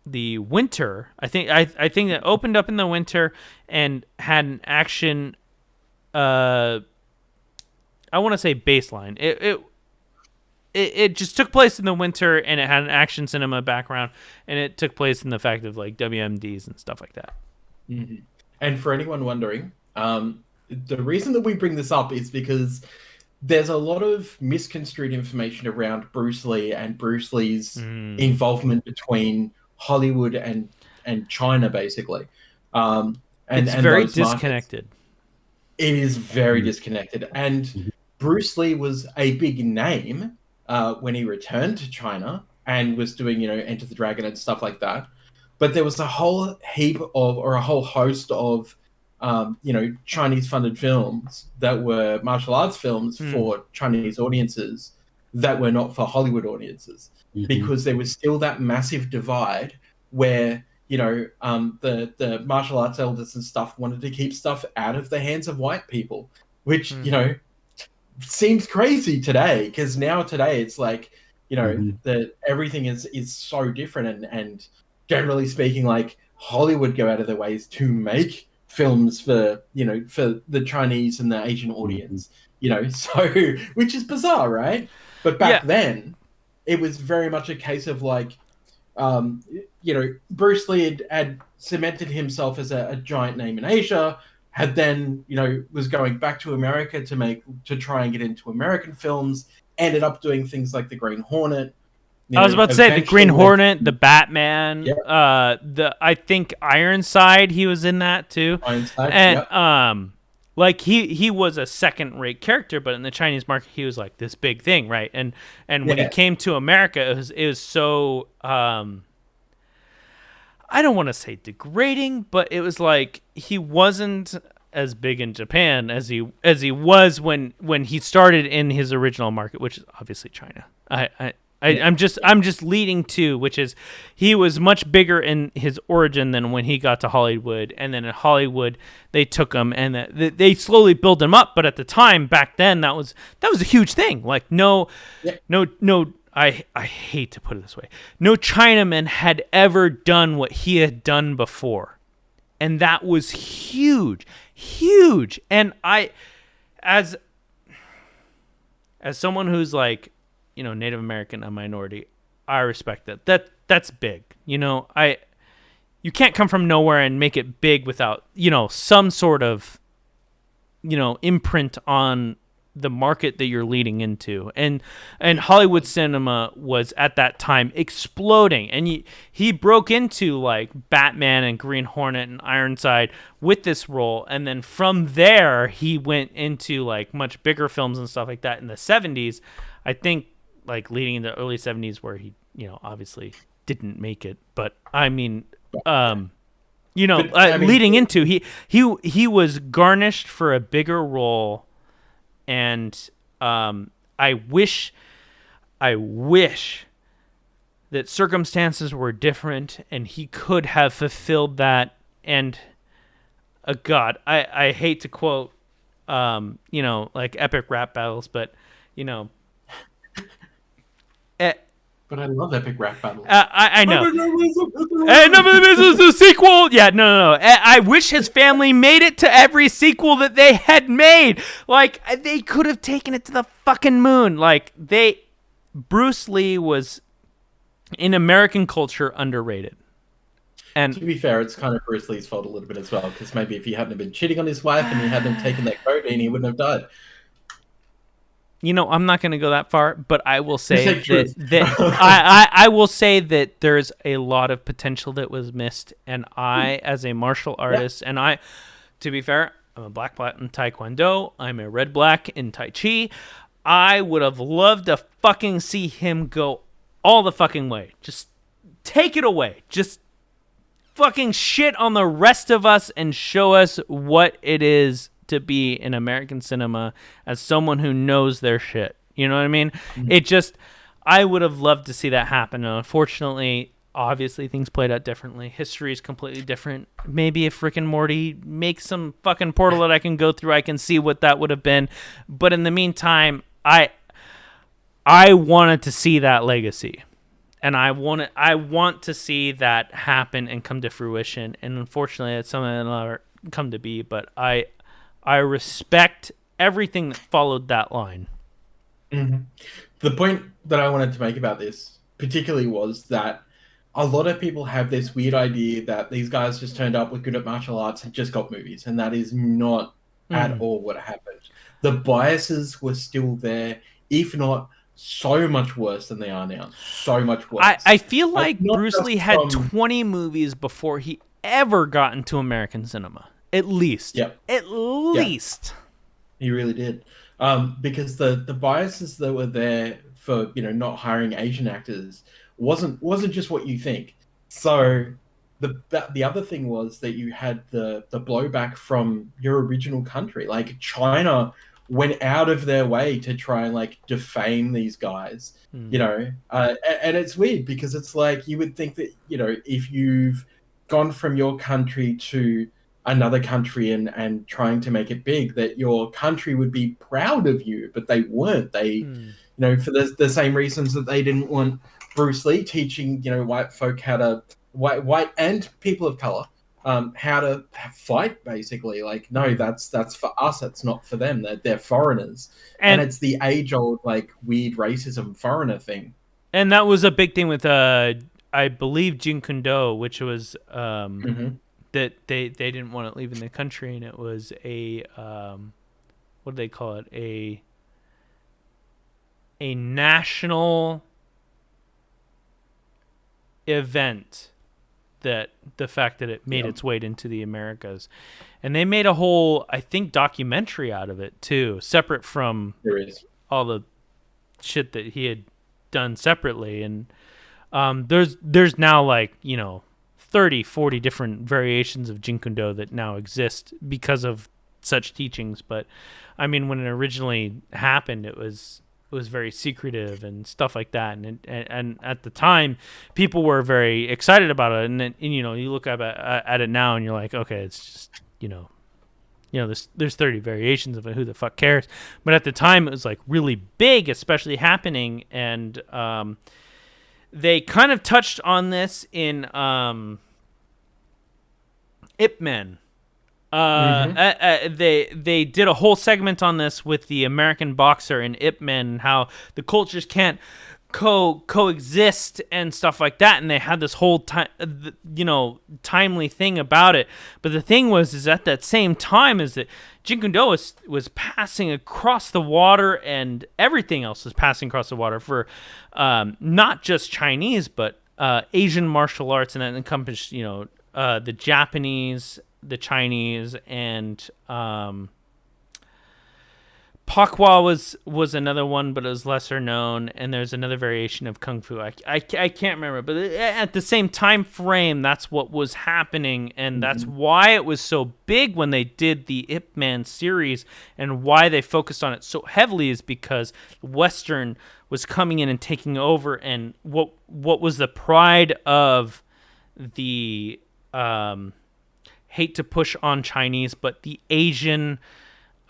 the winter. I think it opened up in the winter and had an action. I want to say baseline. It just took place in the winter, and it had an action cinema background, and it took place in the fact of like WMDs and stuff like that. Mhm. And for anyone wondering, the reason that we bring this up is because there's a lot of misconstrued information around Bruce Lee and Bruce Lee's involvement between Hollywood and China, basically. And It's and very those markets. disconnected. It is very disconnected. And Bruce Lee was a big name when he returned to China and was doing, Enter the Dragon and stuff like that. But there was a whole heap of, or a whole host of, Chinese-funded films that were martial arts films for Chinese audiences that were not for Hollywood audiences, because there was still that massive divide where, the martial arts elders and stuff wanted to keep stuff out of the hands of white people, which, seems crazy today, because today it's like, that everything is so different, and generally speaking, like Hollywood go out of their ways to make films for the Chinese and the Asian audience, so which is bizarre, right? But back then, it was very much a case of like, Bruce Lee had cemented himself as a giant name in Asia, had then, was going back to America to try and get into American films, ended up doing things like The Green Hornet. I was about to say the Green Hornet, the Batman, Yep. I think Ironside, he was in that too. Ironside, and like he was a second-rate character, but in the Chinese market, he was like this big thing, right? And when he came to America, it was so I don't want to say degrading, but it was like he wasn't as big in Japan as he was when he started in his original market, which is obviously China. I'm just leading to, which is he was much bigger in his origin than when he got to Hollywood, and then in Hollywood they took him and they slowly built him up. But at the time back then, that was a huge thing. Like no, I hate to put it this way, no Chinaman had ever done what he had done before, and that was huge. And I, as someone who's like, Native American, a minority, I respect that. That's big. You can't come from nowhere and make it big without, some sort of, imprint on the market that you're leading into. And Hollywood cinema was at that time exploding. And he broke into like Batman and Green Hornet and Ironside with this role. And then from there, he went into like much bigger films and stuff like that in the 70s. I think, like leading into the early 70s, where he, obviously didn't make it. But I mean, leading into he was garnished for a bigger role, and I wish that circumstances were different and he could have fulfilled that. And God, I hate to quote, like epic rap battles, but But I love epic rap battles. I know. And the sequel. Yeah, no. I wish his family made it to every sequel that they had made. Like, they could have taken it to the fucking moon. Like, Bruce Lee was, in American culture, underrated. And to be fair, it's kind of Bruce Lee's fault a little bit as well, because maybe if he hadn't been cheating on his wife and he hadn't taken that codeine, he wouldn't have died. I'm not going to go that far, but I will say that I will say that there's a lot of potential that was missed. And I, as a martial artist, and to be fair, I'm a black belt in Taekwondo. I'm a red black in Tai Chi. I would have loved to fucking see him go all the fucking way. Just take it away. Just fucking shit on the rest of us and show us what it is to be in American cinema as someone who knows their shit. You know what I mean? Mm-hmm. I would have loved to see that happen. And unfortunately, obviously things played out differently. History is completely different. Maybe if Rick and Morty makes some fucking portal that I can go through, I can see what that would have been. But in the meantime, I wanted to see that legacy. And I want to see that happen and come to fruition. And unfortunately, it's something that'll never come to be. But I respect everything that followed that line. Mm-hmm. The point that I wanted to make about this particularly was that a lot of people have this weird idea that these guys just turned up, were good at martial arts, and just got movies. And that is not at all what happened. The biases were still there, if not so much worse than they are now. So much worse. I feel like Bruce Lee had 20 movies before he ever got into American cinema. At least. Yep. At least. Yep. He really did. Because the biases that were there for, not hiring Asian actors wasn't just what you think. So the other thing was that you had the blowback from your original country. Like, China went out of their way to try and defame these guys, and it's weird because it's like you would think that if you've gone from your country to another country and trying to make it big, that your country would be proud of you, but they weren't. They for the same reasons that they didn't want Bruce Lee teaching white folk how to white and people of color how to fight, basically. No, that's for us, it's not for them. They're foreigners, and it's the age-old weird racism foreigner thing. And that was a big thing with I believe Jeet Kune Do, which was that they didn't want it leaving the country, and it was a what do they call it, a national event, that the fact that it made its way into the Americas. And they made a whole, I think, documentary out of it too, separate from all the shit that he had done separately. And there's now 30, 40 different variations of Jeet Kune Do that now exist because of such teachings. But I mean, when it originally happened, it was very secretive and stuff like that, and at the time, people were very excited about it. And then, you look at it now, and you're like, okay, it's just there's 30 variations of it. Who the fuck cares? But at the time, it was really big, especially happening, and they kind of touched on this in Ip Man. They did a whole segment on this with the American boxer and Ip Man, and how the cultures can't coexist and stuff like that. And they had this whole timely thing about it. But the thing is at that same time is that Jeet Kune Do was passing across the water, and everything else was passing across the water for not just Chinese, but Asian martial arts, and that encompassed the Japanese, the Chinese, and Pakwa was another one, but it was lesser known. And there's another variation of Kung Fu. I can't remember, but at the same time frame, that's what was happening, and that's why it was so big when they did the Ip Man series, and why they focused on it so heavily is because Western was coming in and taking over. And what was the pride of the hate to push on Chinese, but the Asian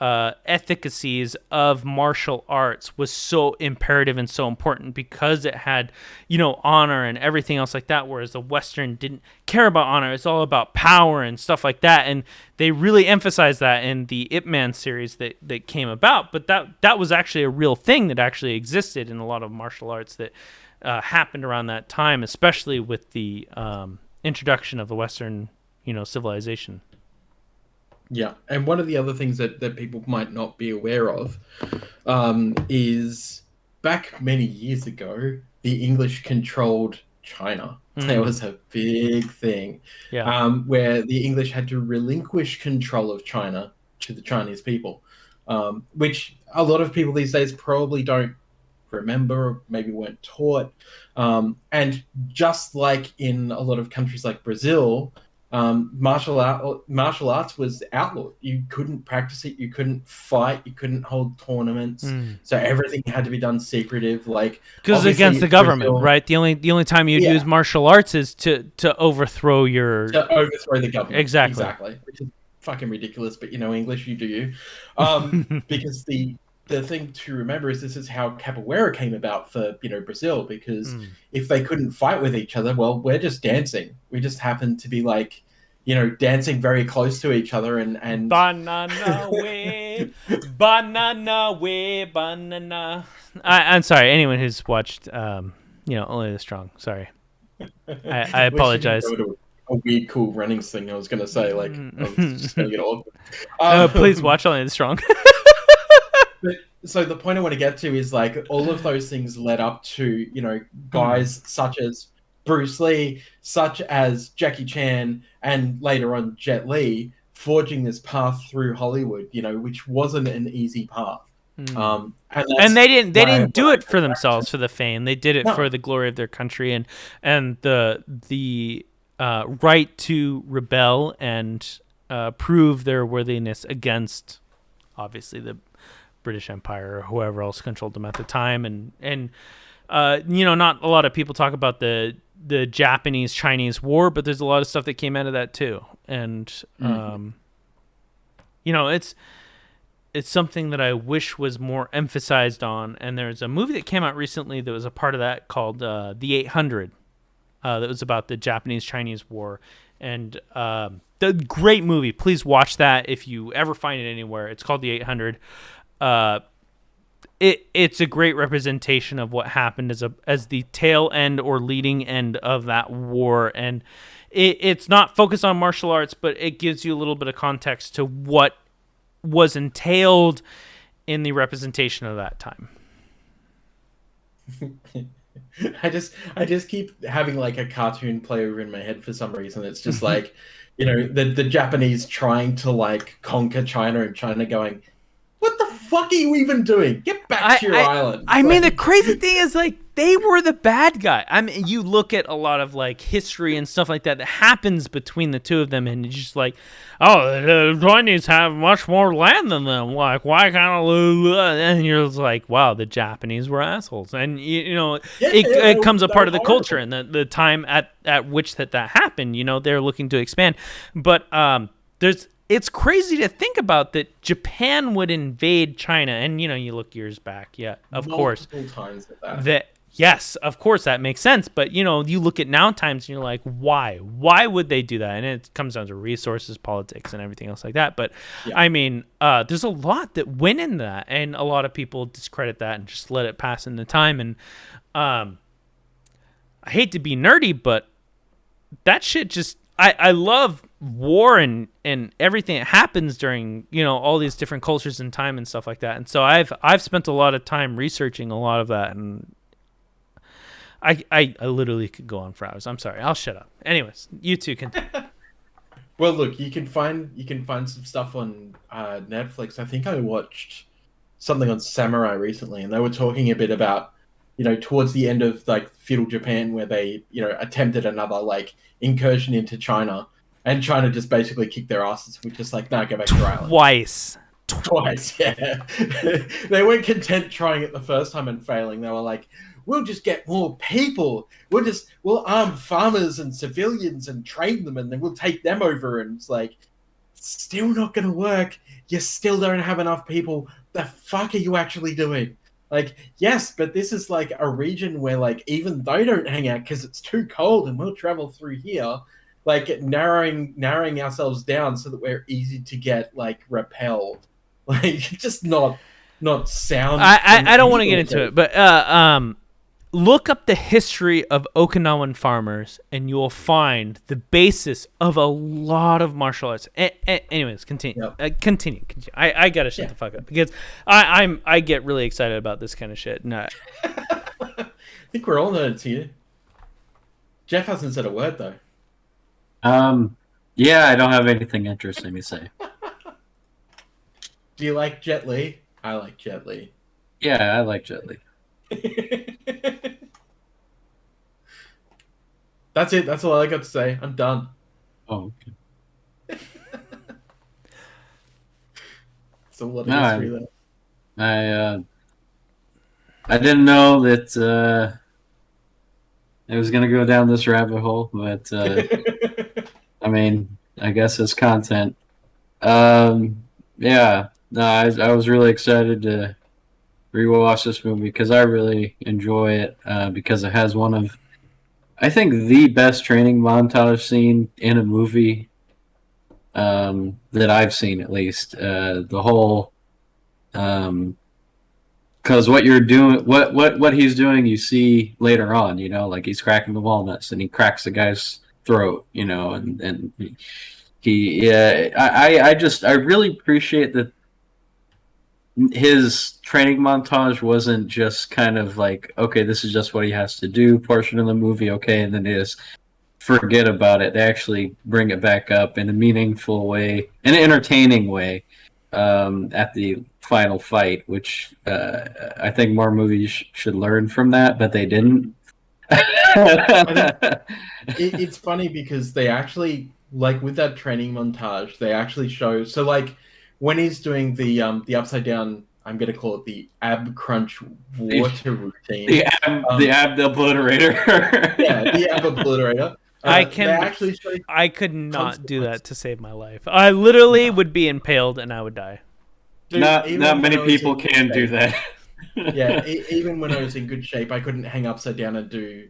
efficacies of martial arts was so imperative and so important, because it had, honor and everything else like that, whereas the Western didn't care about honor. It's all about power and stuff like that, and they really emphasized that in the Ip Man series that came about. But that was actually a real thing that actually existed in a lot of martial arts that happened around that time, especially with the introduction of the Western civilization. Yeah, and one of the other things that people might not be aware of is back many years ago, the English controlled China. There was a big thing where the English had to relinquish control of China to the Chinese people, which a lot of people these days probably don't remember, or maybe weren't taught. And just like in a lot of countries like Brazil, martial arts was outlawed. You couldn't practice it. You couldn't fight. You couldn't hold tournaments. So everything had to be done secretive. Like because against the government, Brazil, right? The only time you'd use martial arts is to overthrow the government. Exactly. Which is fucking ridiculous. But English, you do you. Because the thing to remember is this is how capoeira came about for Brazil, because if they couldn't fight with each other, well, we're just dancing. We just happen to be like dancing very close to each other and banana way, banana way, banana. I'm sorry, anyone who's watched Only the Strong. Sorry, I apologize. A weird, cool runnings thing. I was gonna say, like, I was just gonna get awkward. Please watch Only the Strong. So the point I want to get to is like all of those things led up to guys such as Bruce Lee, such as Jackie Chan, and later on Jet Li forging this path through Hollywood. Which wasn't an easy path. And they didn't do it for themselves, for the fame. They did it for the glory of their country and the right to rebel and prove their worthiness against, obviously, the British Empire or whoever else controlled them at the time. And not a lot of people talk about the Japanese-Chinese War, but there's a lot of stuff that came out of that too. And it's something that I wish was more emphasized on. And there's a movie that came out recently that was a part of that called The 800. That was about the Japanese-Chinese War. And the great movie. Please watch that if you ever find it anywhere. It's called The 800. It's a great representation of what happened as the tail end or leading end of that war. And it's not focused on martial arts, but it gives you a little bit of context to what was entailed in the representation of that time. I just keep having like a cartoon play over in my head for some reason. It's just like, the Japanese trying to like conquer China and China going, what the fuck are you even doing? Get back to your island. I mean, the crazy thing is, like, they were the bad guy. I mean, you look at a lot of, like, history and stuff like that happens between the two of them, and it's just like, oh, the Chinese have much more land than them. Like, why can't I? And you're just like, wow, the Japanese were assholes. And, it comes a part of the culture and the time at which that happened. They're looking to expand. But it's crazy to think about that Japan would invade China. And, you look years back. Yeah, of course. Times at yes, of course, that makes sense. But, you look at now times and you're like, why? Why would they do that? And it comes down to resources, politics, and everything else like that. But, I mean, there's a lot that went in that. And a lot of people discredit that and just let it pass in the time. And I hate to be nerdy, but that shit just... I love war and everything that happens during all these different cultures and time and stuff like that, and so I've spent a lot of time researching a lot of that, and I literally could go on for hours. I'm sorry, I'll shut up. Anyways, you two can. Well, look, you can find some stuff on Netflix. I think I watched something on samurai recently, and they were talking a bit about towards the end of like feudal Japan, where they attempted another like incursion into China, and China just basically kicked their asses. We're just like, no, go back to your island. Twice, yeah. They weren't content trying it the first time and failing. They were like, we'll just get more people. We'll arm farmers and civilians and train them, and then we'll take them over. And it's like, still not going to work. You still don't have enough people. The fuck are you actually doing? Like, yes, but this is like a region where, like, even they don't hang out because it's too cold and we'll travel through here, like narrowing ourselves down so that we're easy to get like repelled. Like, just not sound. I don't want to get into it, but look up the history of Okinawan farmers, and you will find the basis of a lot of martial arts. Anyways, continue. Yep. Continue. I gotta shut the fuck up because I get really excited about this kind of shit. No. I think we're all nerds here. Jeff hasn't said a word though. Yeah, I don't have anything interesting to say. Do you like Jet Li? I like Jet Li. Yeah, I like Jet Li. That's it. That's all I got to say. I'm done. Oh, okay. So a lot of No, history there. I didn't know that it was gonna go down this rabbit hole, but I mean, I guess it's content. Yeah, no, I was really excited to rewatch this movie because I really enjoy it because it has one of, I think, the best training montage scene in a movie that I've seen, at least. The whole, because what you're doing, what he's doing, you see later on. You know, like he's cracking the walnuts and he cracks the guy's throat. You know, and he yeah, I really appreciate that his training montage wasn't just kind of like, okay, this is just what he has to do portion of the movie, okay, and then they just forget about it. They actually bring it back up in a meaningful way, an entertaining way, at the final fight, which I think more movies should learn from that, but they didn't. It's funny because they actually, like, with that training montage, they actually show, so like when he's doing the upside down, I'm gonna call it the ab crunch water routine. The ab obliterator. Yeah, the ab obliterator. I could not do that to save my life. I literally would be impaled and I would die. Dude, not many people can do that. Yeah, even when I was in good shape, I couldn't hang upside down and do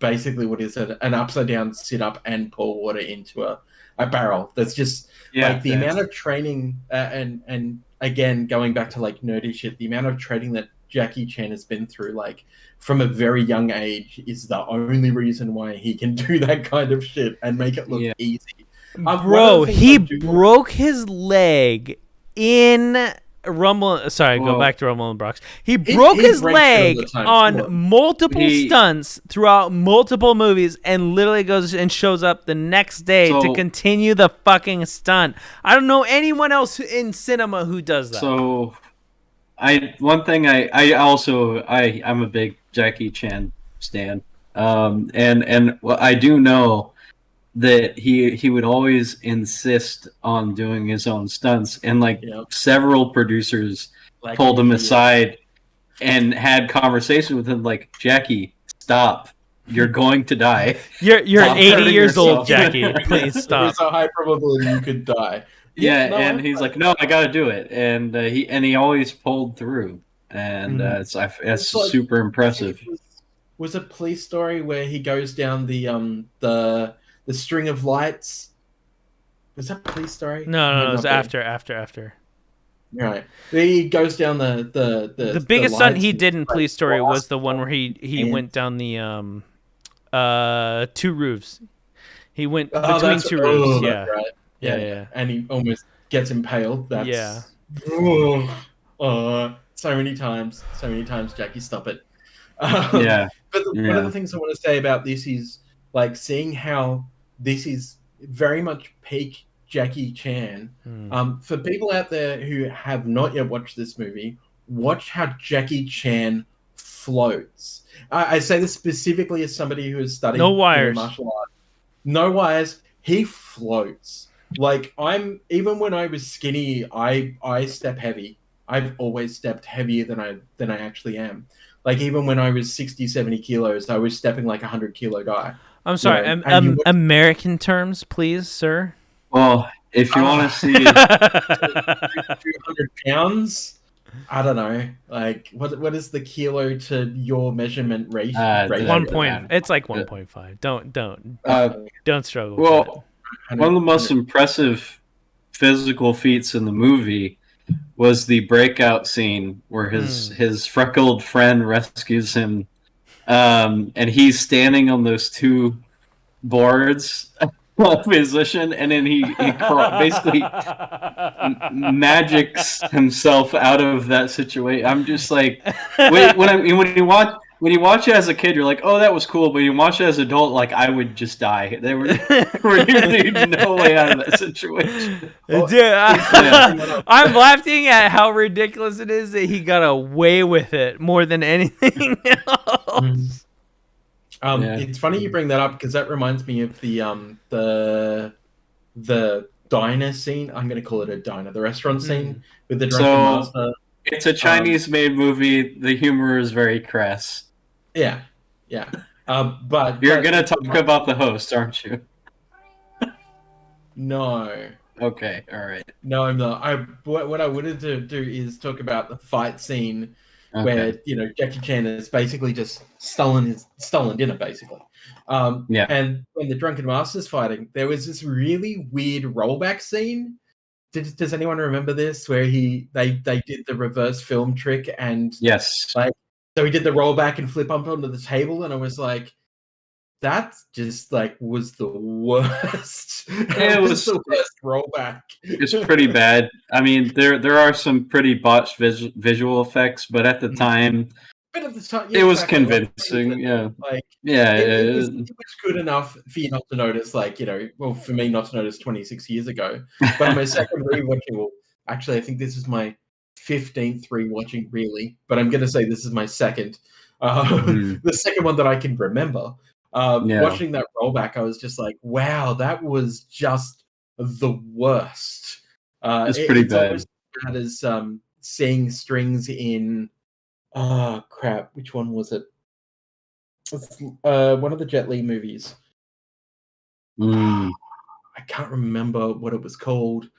basically what is an upside down sit up and pour water into a barrel. That's just like the amount of training and again going back to like nerdy shit, the amount of training that Jackie Chan has been through, like from a very young age, is the only reason why he can do that kind of shit and make it look easy. Bro, he broke his leg in Rumble. Sorry, go back to Rumble in the Bronx. He broke his leg on multiple stunts throughout multiple movies, and literally goes and shows up the next day to continue the fucking stunt. I don't know anyone else in cinema who does that. So, I'm a big Jackie Chan stan, and I do know that he would always insist on doing his own stunts, and several producers pulled him aside and had conversation with him, like, Jackie, stop, you're going to die. You're 80 years old, Jackie. Please stop. There's a high probability you could die. And he's like, no, I got to do it, and he always pulled through, and it's super impressive. Was a Police Story where he goes down the string of lights? Was that Police Story? No, it was after. Right. He goes down the biggest stunt he did in Police Story was the one where he went down the two roofs. He went between two roofs. Yeah. Right. Yeah. And he almost gets impaled. That's so many times, Jackie, stop it. But one of the things I want to say about this is, like, seeing how this is very much peak Jackie Chan. For people out there who have not yet watched this movie, watch how Jackie Chan floats. I say this specifically as somebody who has studied martial arts. No wires. He floats. Like, even when I was skinny, I step heavy. I've always stepped heavier than I actually am. Like, even when I was 60, 70 kilos, I was stepping like a 100-kilo guy. I'm sorry, American terms, please, sir. Well, if you want to see 200 pounds, I don't know. Like, what is the kilo to your measurement rate? 1 point. It's like 1.5. Don't struggle. Well, one of the most impressive physical feats in the movie was the breakout scene where his freckled friend rescues him, and he's standing on those two boards position, and then he basically magics himself out of that situation. I'm just like, when you watch it as a kid, you're like, oh, that was cool. But when you watch it as an adult, like, I would just die. There were no way out of that situation. I'm laughing at how ridiculous it is that he got away with it more than anything else. Yeah. It's funny you bring that up because that reminds me of the diner scene. I'm going to call it a diner, the restaurant scene with the drunken So master. it's a Chinese-made movie. The humor is very crass. Yeah, yeah. But You're gonna talk about the host, aren't you? no. Okay, all right. No, I'm not. What I wanted to do is talk about the fight scene Okay. where Jackie Chan has basically just stolen dinner, basically. Yeah. And when the drunken master's fighting, there was this really weird rollback scene. Does anyone remember this? Where they did the reverse film trick and Yes. like so he did the rollback and flip up onto the table, and I was like, that just like was the worst. It was the worst rollback. It's pretty bad. I mean, there are some pretty botched visual effects, but at the time, But at the time, it was exactly. convincing. Yeah, Like yeah. it was good enough for you not to notice. Like well, for me not to notice 26 years ago. But on my second rewatching, well, actually, I think this is my 15th rewatching, really. But I'm going to say this is my second, the second one that I can remember. Yeah. Watching that rollback, I was just like, wow, that was just the worst. It's pretty it's bad. almost as bad as seeing strings in. Oh crap! Which one was it? It's, one of the Jet Li movies. Mm. I can't remember what it was called,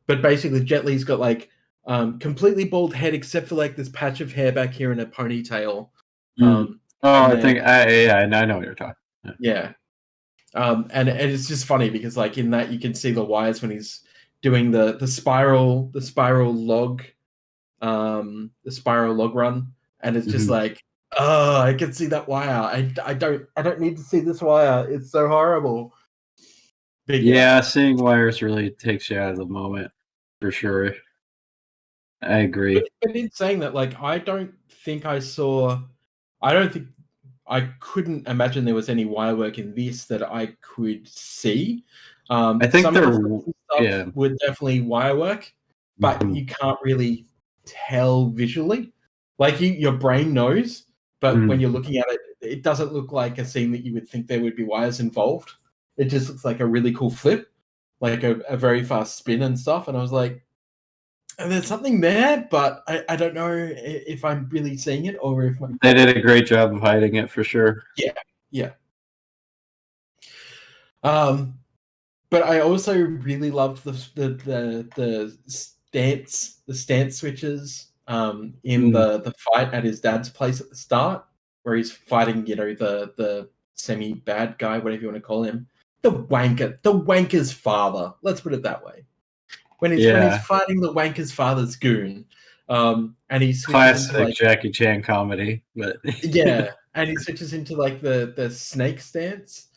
but basically Jet Li's got like completely bald head except for like this patch of hair back here and a ponytail. Oh, and I think I know what you're talking. Yeah. And it's just funny because like in that you can see the wires when he's doing the spiral log run, and it's just like, oh, I can see that wire. I don't need to see this wire. It's so horrible. But Yeah, seeing wires really takes you out of the moment for sure. I agree. But in saying that, like, I don't think I couldn't imagine there was any wire work in this that I could see. I think Some of the they're stuff were definitely wire work, but you can't really tell visually. Like your brain knows, but when you're looking at it, it doesn't look like a scene that you would think there would be wires involved. It just looks like a really cool flip, like a very fast spin and stuff. And I was like, there's something there, but I don't know if I'm really seeing it or if They did a great job of hiding it for sure. Yeah. But I also really loved the stance switches in the fight at his dad's place at the start, where he's fighting, the semi bad guy, whatever you want to call him, the wanker's father. Let's put it that way. When he's fighting the wanker's father's goon, and he switches Classic into like Jackie Chan comedy, but yeah, and he switches into like the snake stance.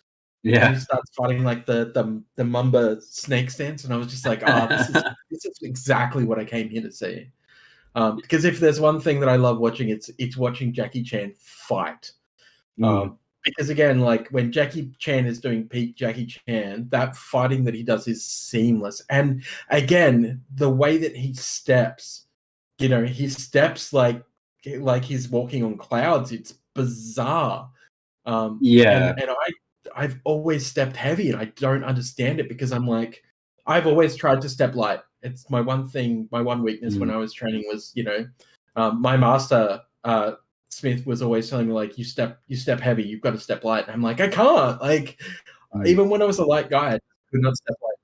yeah, And he starts fighting like the Mamba snake stance, and I was just like, "Oh, this is exactly what I came here to see." Because if there's one thing that I love watching, it's watching Jackie Chan fight. Because again, like when Jackie Chan is doing peak Jackie Chan, that fighting that he does is seamless. And again, the way that he steps, he steps like he's walking on clouds. It's bizarre. yeah. And I've always stepped heavy, and I don't understand it because I'm like, I've always tried to step light. It's my one thing, my one weakness when I was training was, my master Smith was always telling me like, you step heavy, you've got to step light. And I'm like, I can't. Like, even when I was a light guy, I could not step light.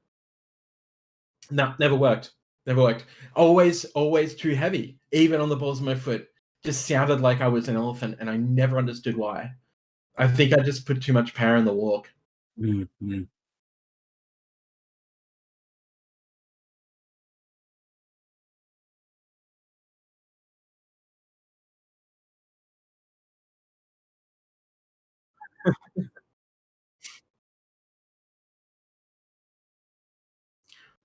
No, never worked. Never worked. Always too heavy. Even on the balls of my foot, just sounded like I was an elephant, and I never understood why. I think I just put too much power in the walk. Mm-hmm.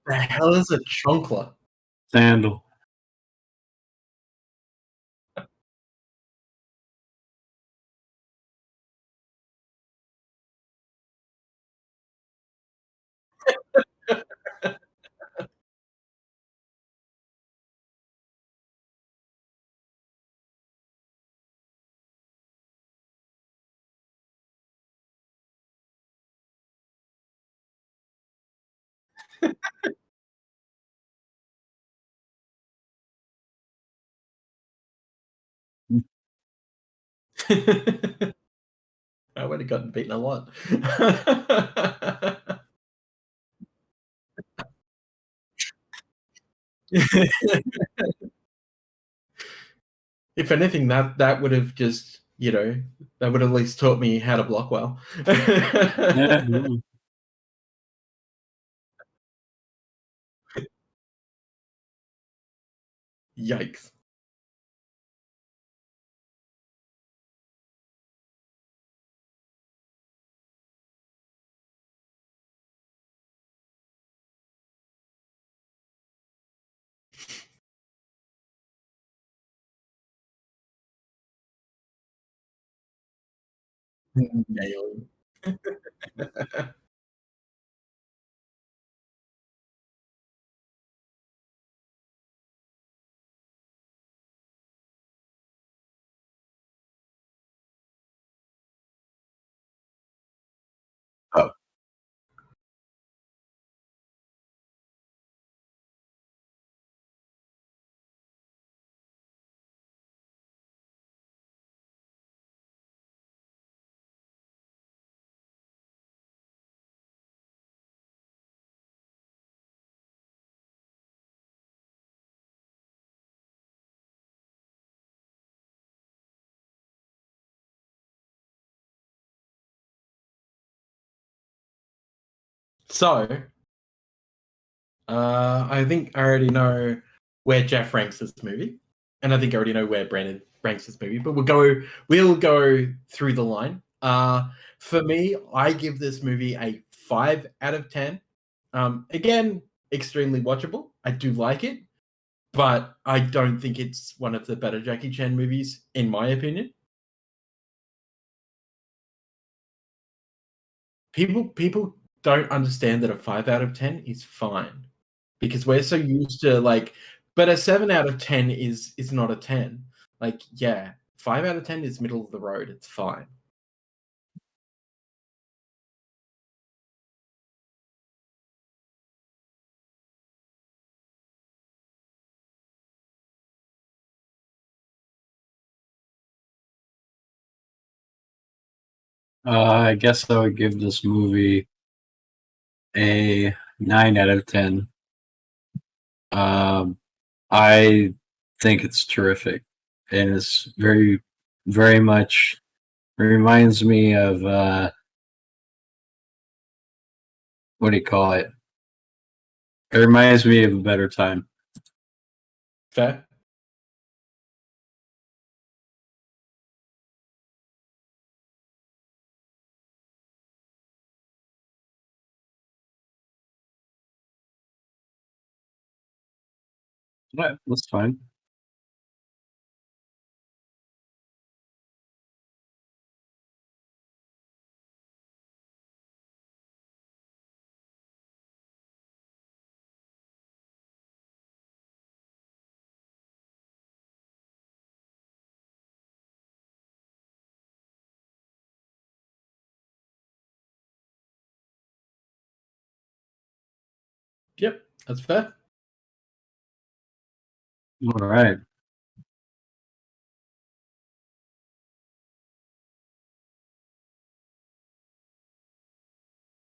The hell is a chonkla? Sandal. I would have gotten beaten a lot. If anything, that would have just, that would have at least taught me how to block well. Yeah. Yikes. Nailing. Oh. So, I think I already know where Jeff ranks this movie, and I think I already know where Brandon ranks this movie. But we'll go through the line. For me, I give this movie a 5 out of 10. Again, extremely watchable. I do like it, but I don't think it's one of the better Jackie Chan movies, in my opinion. People don't understand that a 5 out of 10 is fine, because we're so used to but a 7 out of 10 is not a 10. Like, yeah, 5 out of 10 is middle of the road. It's fine. I guess I would give this movie a 9 out of 10. I think it's terrific, and it's very, very much reminds me of what do you call it? It reminds me of a better time. Fair. Yeah, that's fine. Yep, that's fair. All right.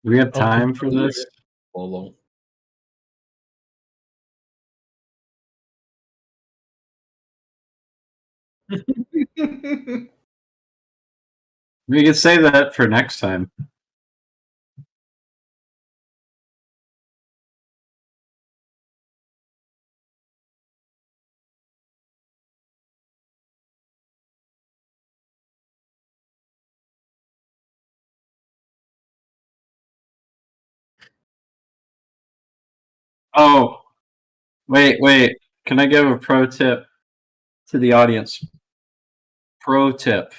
Do we have time for this? Or long. We can say that for next time. Oh, wait. Can I give a pro tip to the audience? Pro tip.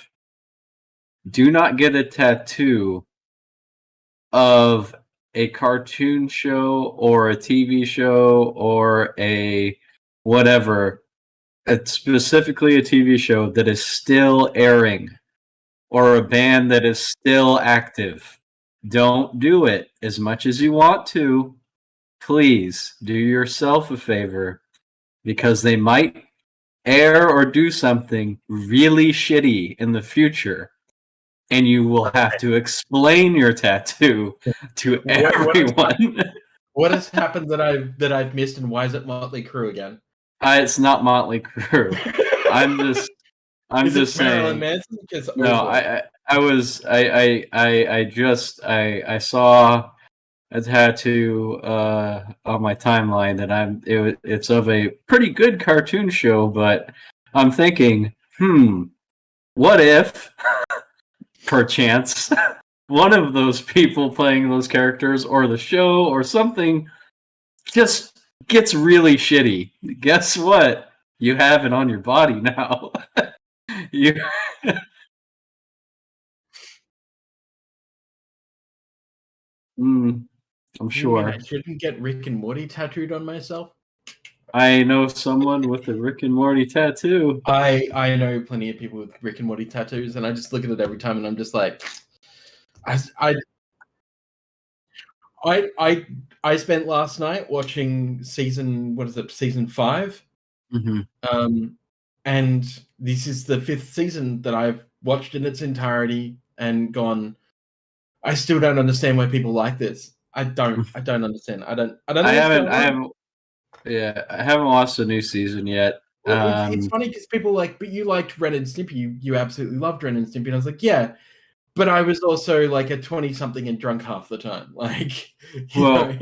Do not get a tattoo of a cartoon show or a TV show or a whatever, specifically a TV show that is still airing or a band that is still active. Don't do it as much as you want to. please do yourself a favor, because they might air or do something really shitty in the future, and you will have to explain your tattoo to everyone. What has happened that I've missed, and why is it Motley Crue again? It's not Motley Crue. I'm just Is it saying. Marilyn Manson? No, I saw a tattoo on my timeline, and it's of a pretty good cartoon show, but I'm thinking, what if, perchance, one of those people playing those characters or the show or something just gets really shitty? Guess what? You have it on your body now. I'm sure. You mean I shouldn't get Rick and Morty tattooed on myself? I know someone with a Rick and Morty tattoo. I know plenty of people with Rick and Morty tattoos, and I just look at it every time, and I'm just like, I spent last night watching season 5, and this is the 5th season that I've watched in its entirety and gone, I still don't understand why people like this. I don't understand. I don't know. I haven't watched the new season yet. Well, it's funny because people but you liked Ren and Stimpy. You absolutely loved Ren and Stimpy. And I was like, yeah, but I was also like a 20-something and drunk half the time. Like, well,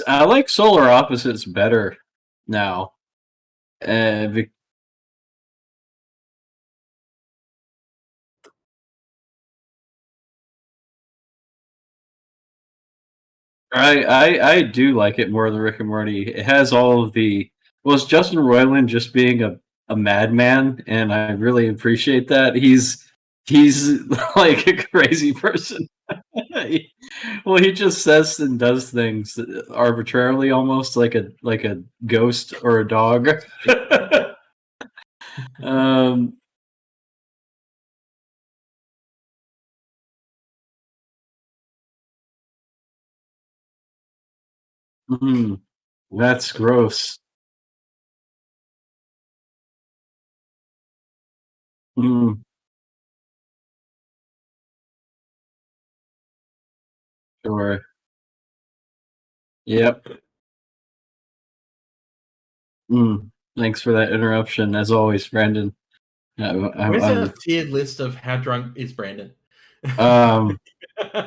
I like Solar Opposites better now. I do like it more than Rick and Morty. It has all of the... Well, it's Justin Roiland just being a madman, and I really appreciate that. He's like a crazy person. He just says and does things arbitrarily, almost like a ghost or a dog. That's gross. Sure. Yep. Thanks for that interruption, as always, Brandon. Where's a tiered list of how drunk is Brandon?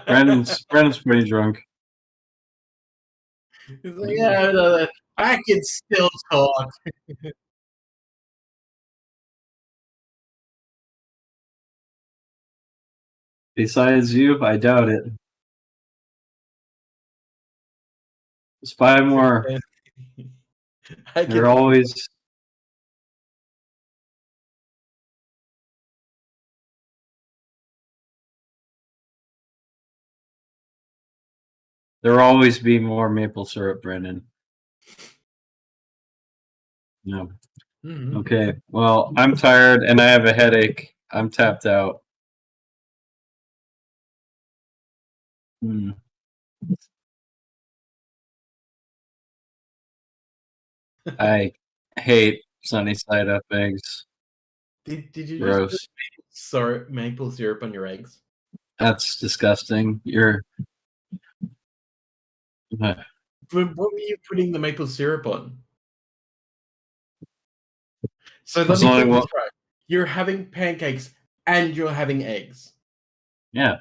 Brandon's pretty drunk. He's like, yeah, I can still talk. Besides you, I doubt it. There's 5 more. They're always... There'll always be more maple syrup, Brandon. No. Okay. Well, I'm tired and I have a headache. I'm tapped out. I hate sunny side up eggs. Did you Gross. just put maple syrup on your eggs? That's disgusting. But what were you putting the maple syrup on? So let me get this right. You're having pancakes and you're having eggs. Yeah.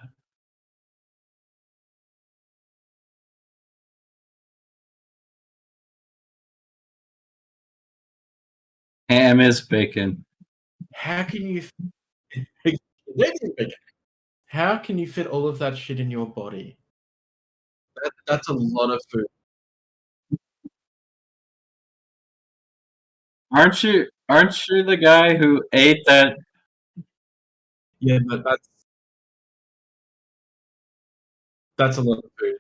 Ham is bacon. How can you How can you fit all of that shit in your body? That's a lot of food. Aren't you the guy who ate that? Yeah, but that's a lot of food.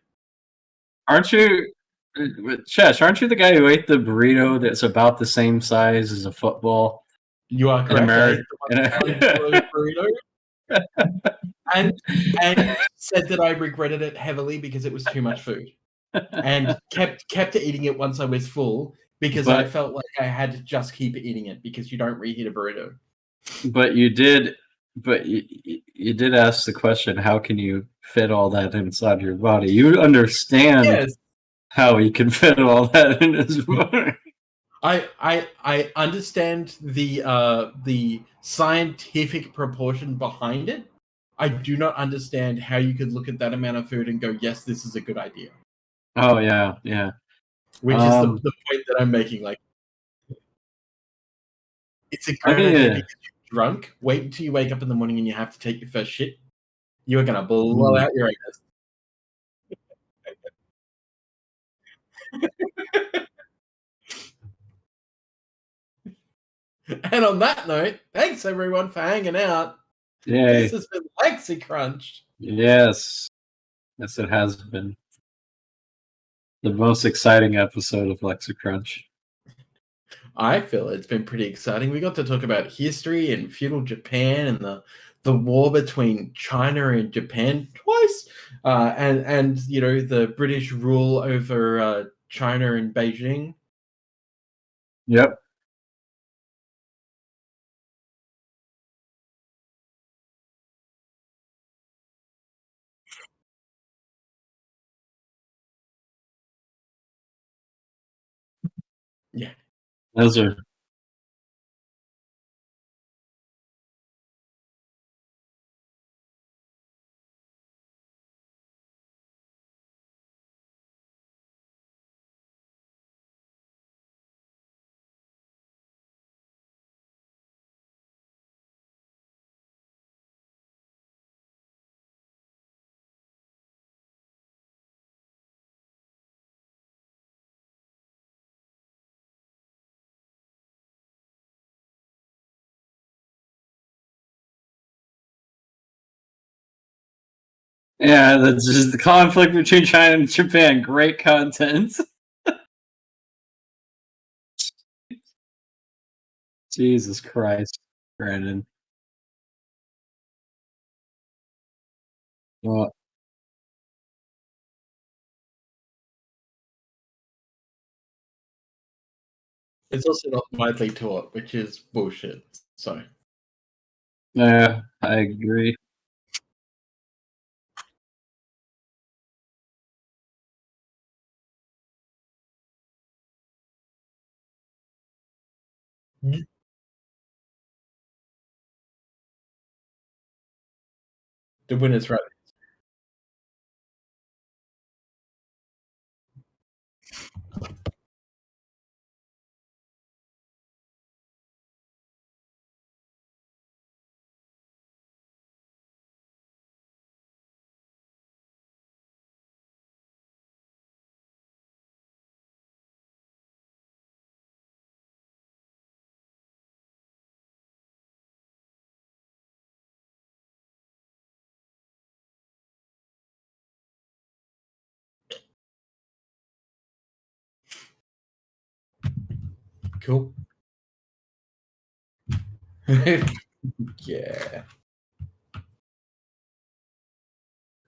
Aren't you, Chesh? Aren't you the guy who ate the burrito that's about the same size as a football? You are correct. Burrito. and said that I regretted it heavily because it was too much food. and kept eating it once I was full because I But- felt like I had to just keep eating it because you don't reheat a burrito. But you did ask the question, how can you fit all that inside your body? You understand Yes, how he can fit all that in his body. I understand the scientific proportion behind it. I do not understand how you could look at that amount of food and go, yes, this is a good idea. Oh yeah, yeah. Which is the point that I'm making. Like, it's a great idea because you're drunk. Wait until you wake up in the morning and you have to take your first shit. You are gonna blow out your anus. And on that note, thanks everyone for hanging out. Yay. This has been LexaCrunch. Yes. Yes, it has been the most exciting episode of LexaCrunch. I feel it's been pretty exciting. We got to talk about history and feudal Japan and the war between China and Japan twice, and you know the British rule over China and Beijing. Yep. Yeah. Those are yeah, that's just the conflict between China and Japan. Great content. Jesus Christ, Brandon. Well, It's also not widely taught, which is bullshit. So yeah, I agree. the winner's right. Cool. Yeah.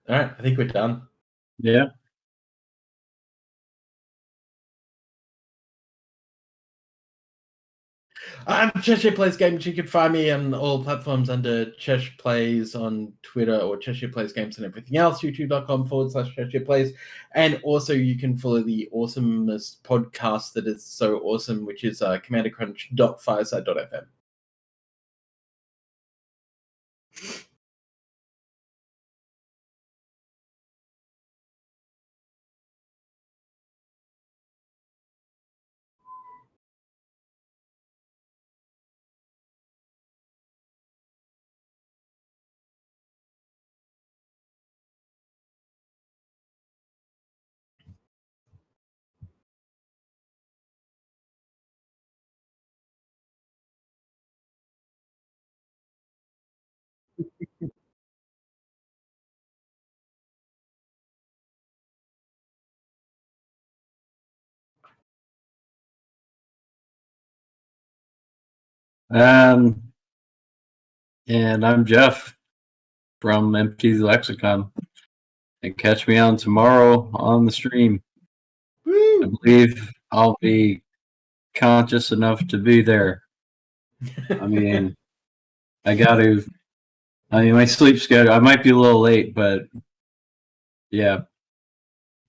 All right, I think we're done. Yeah. I'm Cheshire Plays Games. You can find me on all platforms under Cheshire Plays on Twitter or Cheshire Plays Games and everything else. YouTube.com/Cheshire Plays. And also, you can follow the awesomest podcast that is so awesome, which is commandercrunch.fireside.fm. And I'm Jeff from Empty Lexicon. And catch me on tomorrow on the stream. I believe I'll be conscious enough to be there. I mean, I gotta. I mean, my sleep schedule. I might be a little late, but yeah.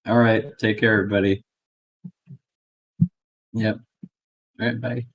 All right. Take care, everybody. Yep. All right. Bye.